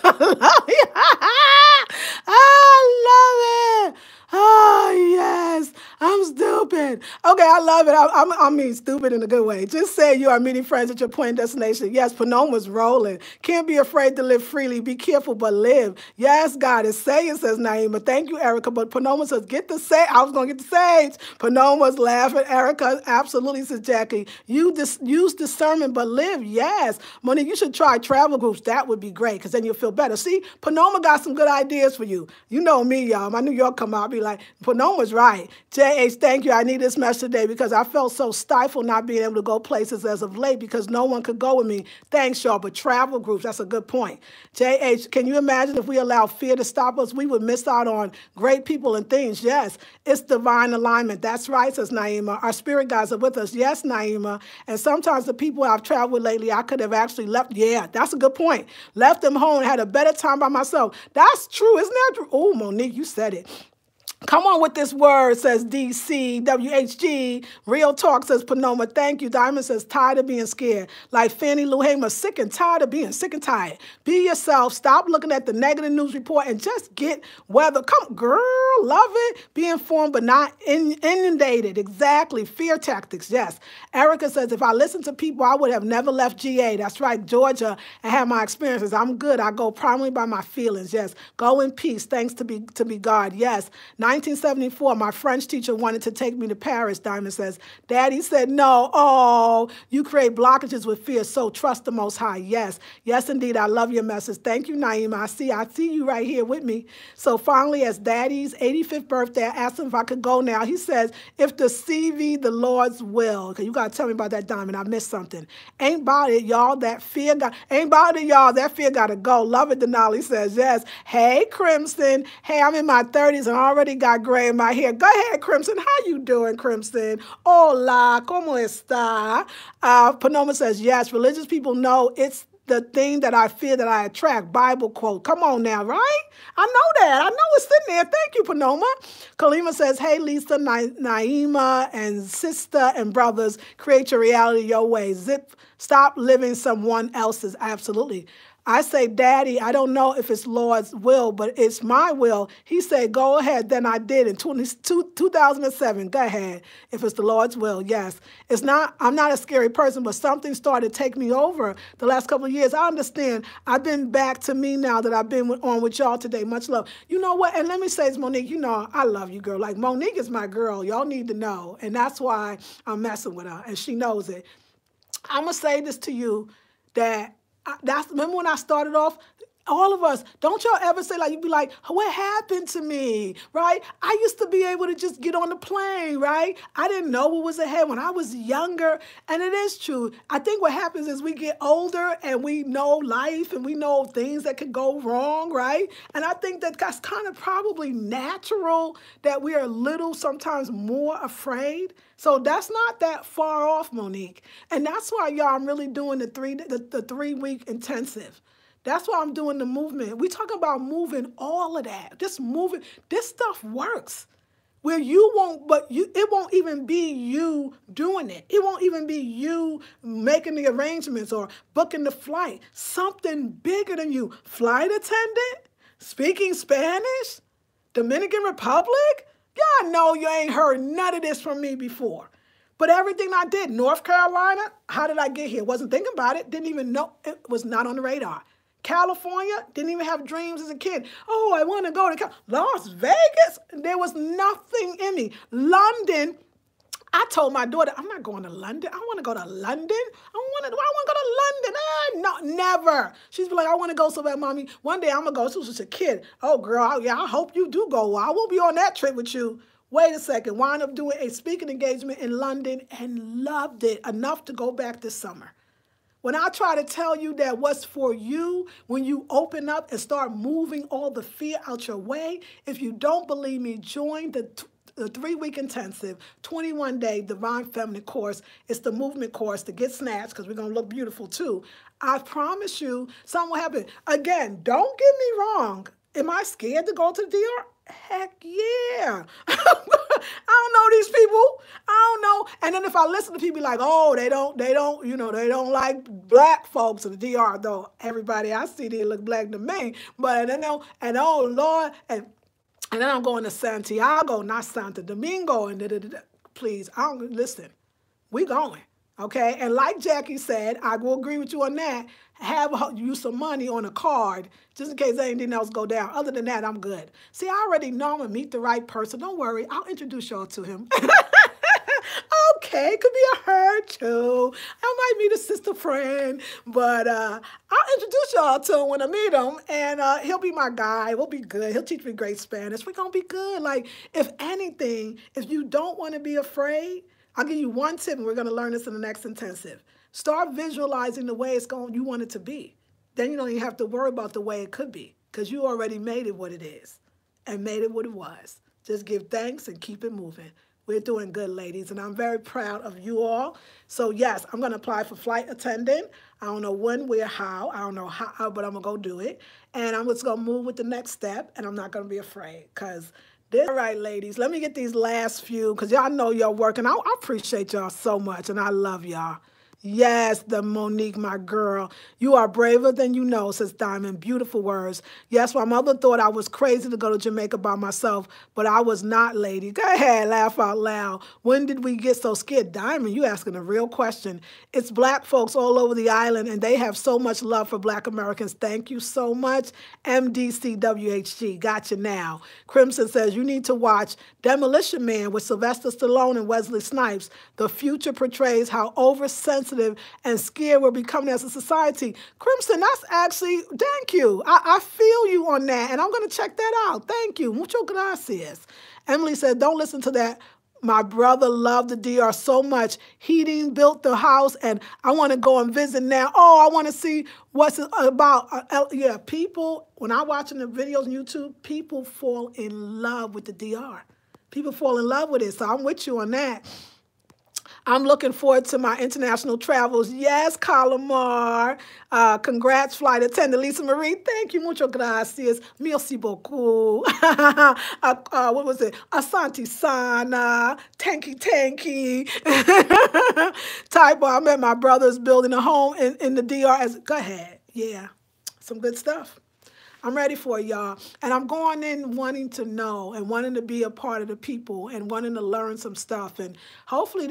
Love y'all. I love it. Oh, yes. I'm stupid. Okay, I love it. I mean stupid in a good way. Just say you are meeting friends at your point of destination. Yes, Panoma's rolling. Can't be afraid to live freely. Be careful, but live. Yes, God is saying, says Naima. Thank you, Erica. But Panoma says, get the sage. I was going to get the sage. Panoma's laughing. Erica, absolutely, says Jackie. Use discernment, but live. Yes. Monique, you should try travel groups. That would be great because then you'll feel better. See, Panoma got some good ideas for you. You know me, y'all. My New York come out, I'll be like, Panoma's right. JH, thank you. I need this message today because I felt so stifled not being able to go places as of late because no one could go with me. Thanks, y'all. But travel groups, that's a good point. JH, can you imagine if we allow fear to stop us? We would miss out on great people and things. Yes, it's divine alignment. That's right, says Naima. Our spirit guides are with us. Yes, Naima. And sometimes the people I've traveled with lately, I could have actually left. Yeah, that's a good point. Left them home and had a better time by myself. That's true. Isn't that true? Oh, Monique, you said it. Come on with this word, says DC, WHG. Real talk, says Panoma. Thank you. Diamond says, tired of being scared. Like Fannie Lou Hamer, sick and tired of being sick and tired. Be yourself. Stop looking at the negative news report and just get weather. Come, girl, love it. Be informed, but not inundated. Exactly. Fear tactics, yes. Erica says, if I listened to people, I would have never left GA. That's right, Georgia, and had my experiences. I'm good. I go primarily by my feelings, yes. Go in peace. Thanks to be God, yes. 1974, my French teacher wanted to take me to Paris, Diamond says. Daddy said no. Oh, you create blockages with fear, so trust the Most High. Yes. Yes, indeed. I love your message. Thank you, Naima. I see you right here with me. So finally, as Daddy's 85th birthday, I asked him if I could go now. He says, if the CV, the Lord's will. Okay, you got to tell me about that, Diamond. I missed something. Ain't about it, y'all. That fear ain't about it, y'all. That fear got to go. Love it, Denali says. Yes. Hey, Crimson. Hey, I'm in my 30s and already got gray in my hair. Go ahead, Crimson. How you doing, Crimson? Hola, ¿cómo está? Panoma says, yes, religious people know it's the thing that I fear that I attract. Bible quote. Come on now, right? I know that. I know it's in there. Thank you, Panoma. Kalima says, hey, Lisa, Naima, and sister and brothers, create your reality your way. Stop living someone else's. Absolutely. I say, Daddy, I don't know if it's Lord's will, but it's my will. He said, go ahead. Then I did in 2007. Go ahead. If it's the Lord's will, yes. It's not. I'm not a scary person, but something started to take me over the last couple of years. I understand. I've been back to me now that I've been on with y'all today. Much love. You know what? And let me say this, Monique, you know, I love you, girl. Like, Monique is my girl. Y'all need to know. And that's why I'm messing with her. And she knows it. I'm going to say this to you that remember when I started off, all of us, don't y'all ever say, like, you'd be like, what happened to me, right? I used to be able to just get on the plane, right? I didn't know what was ahead when I was younger, and it is true. I think what happens is we get older and we know life and we know things that could go wrong, right? And I think that that's kind of probably natural that we are a little sometimes more afraid. So that's not that far off, Monique. And that's why, y'all, I'm really doing the 3-week intensive. That's why I'm doing the movement. We talk about moving all of that. Just moving. This stuff works. Where you won't, but it won't even be you doing it. It won't even be you making the arrangements or booking the flight. Something bigger than you. Flight attendant? Speaking Spanish? Dominican Republic? Y'all know you ain't heard none of this from me before. But everything I did, North Carolina, how did I get here? Wasn't thinking about it. Didn't even know. It was not on the radar. California, didn't even have dreams as a kid. Oh, I want to go to Las Vegas. There was nothing in me. London, I told my daughter, I'm not going to London. I want to go to London. I want to go to London. No, never. She's like, I want to go so bad, Mommy. One day I'm going to go. She was just a kid. Oh, girl, yeah, I hope you do go. I won't be on that trip with you. Wait a second. Wound up doing a speaking engagement in London and loved it enough to go back this summer. When I try to tell you that what's for you, when you open up and start moving all the fear out your way, if you don't believe me, join the 3-week intensive, 21-day Divine Feminine course. It's the movement course to get snatched because we're going to look beautiful too. I promise you something will happen. Again, don't get me wrong. Am I scared to go to the DR? Heck yeah. I don't know these people. I don't know. And then if I listen to people like, oh, they don't, you know, they don't like black folks in the DR, though everybody I see, they look black to me. But then, and oh, Lord, and then I'm going to Santiago, not Santo Domingo, and please, I don't, listen, we going, okay? And like Jackie said, I will agree with you on that, have you some money on a card, just in case anything else go down. Other than that, I'm good. See, I already know I'm going to meet the right person. Don't worry, I'll introduce y'all to him. Okay, could be a her too. I might meet a sister friend, but I'll introduce y'all to him when I meet him, and he'll be my guy. We'll be good. He'll teach me great Spanish. We're going to be good. Like, if anything, if you don't want to be afraid, I'll give you one tip, and we're going to learn this in the next intensive. Start visualizing the way you want it to be. Then you don't even have to worry about the way it could be, because you already made it what it is and made it what it was. Just give thanks and keep it moving. We're doing good, ladies, and I'm very proud of you all. So, yes, I'm going to apply for flight attendant. I don't know when, where, how. I don't know how, but I'm going to go do it. And I'm just going to move with the next step, and I'm not going to be afraid because this. All right, ladies, let me get these last few because y'all know y'all working. I appreciate y'all so much, and I love y'all. Yes, the Monique, my girl. You are braver than you know, says Diamond. Beautiful words. Yes, my mother thought I was crazy to go to Jamaica by myself, but I was not, lady. Go ahead, laugh out loud. When did we get so scared? Diamond, you asking a real question. It's black folks all over the island, and they have so much love for black Americans. Thank you so much. MDCWHG, got you now. Crimson says, you need to watch Demolition Man with Sylvester Stallone and Wesley Snipes. The future portrays how oversensitive and scared we're becoming as a society. Crimson, that's actually, thank you. I feel you on that, and I'm going to check that out. Thank you. Mucho gracias. Emily said, don't listen to that. My brother loved the DR so much. He didn't build the house, and I want to go and visit now. Oh, I want to see what's it about. Yeah, people, when I'm watching the videos on YouTube, people fall in love with the DR. People fall in love with it, so I'm with you on that. I'm looking forward to my international travels. Yes, Calamar. Congrats, flight attendant Lisa Marie. Thank you. Mucho gracias. Merci beaucoup. What was it? Asante Sana. Tanky. Typo, I'm at my brother's building a home in the DR. Go ahead. Yeah, some good stuff. I'm ready for y'all. And I'm going in wanting to know and wanting to be a part of the people and wanting to learn some stuff. And hopefully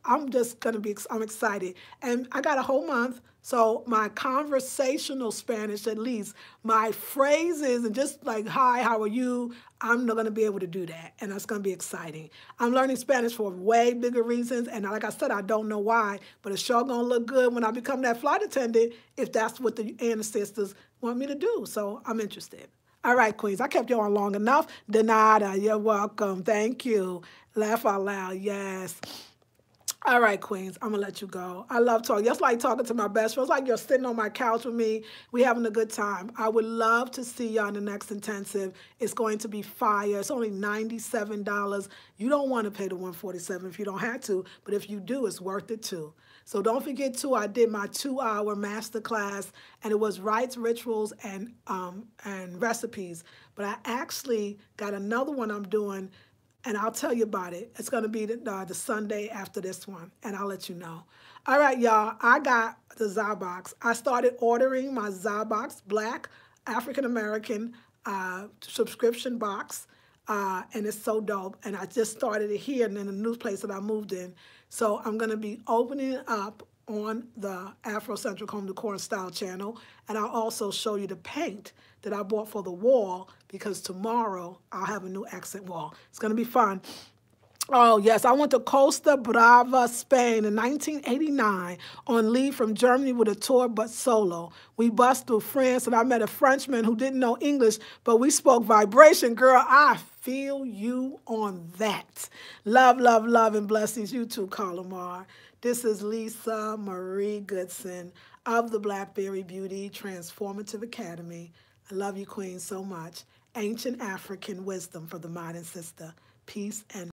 I'm just going to be, I'm excited. And I got a whole month. So my conversational Spanish, at least, my phrases and just like, hi, how are you? I'm not going to be able to do that. And that's going to be exciting. I'm learning Spanish for way bigger reasons. And like I said, I don't know why, but it's sure going to look good when I become that flight attendant if that's what the ancestors want me to do. So I'm interested. All right, queens, I kept you on long enough. De nada, you're welcome. Thank you. Laugh out loud, yes. All right, queens, I'm going to let you go. I love talking. Just like talking to my best friend. It's like you're sitting on my couch with me. We having a good time. I would love to see y'all in the next intensive. It's going to be fire. It's only $97. You don't want to pay the $147 if you don't have to, but if you do, it's worth it too. So don't forget too, I did my 2-hour masterclass, and it was rites, rituals, and recipes. But I actually got another one I'm doing, and I'll tell you about it. It's going to be the Sunday after this one, and I'll let you know. All right, y'all, I got the Zabox. I started ordering my Zabox Black African-American subscription box, and it's so dope. And I just started it here and in the new place that I moved in. So I'm going to be opening it up on the Afrocentric Home Decor and Style channel, and I'll also show you the paint that I bought for the wall, because tomorrow I'll have a new accent wall. It's going to be fun. Oh, yes, I went to Costa Brava, Spain in 1989 on leave from Germany with a tour but solo. We bussed through France, and I met a Frenchman who didn't know English, but we spoke vibration. Girl, I feel you on that. Love, love, love, and blessings. You too, Calamar. This is Lisa Marie Goodson of the Blackberry Beauty Transformative Academy. I love you, Queen, so much. Ancient African wisdom for the modern sister. Peace and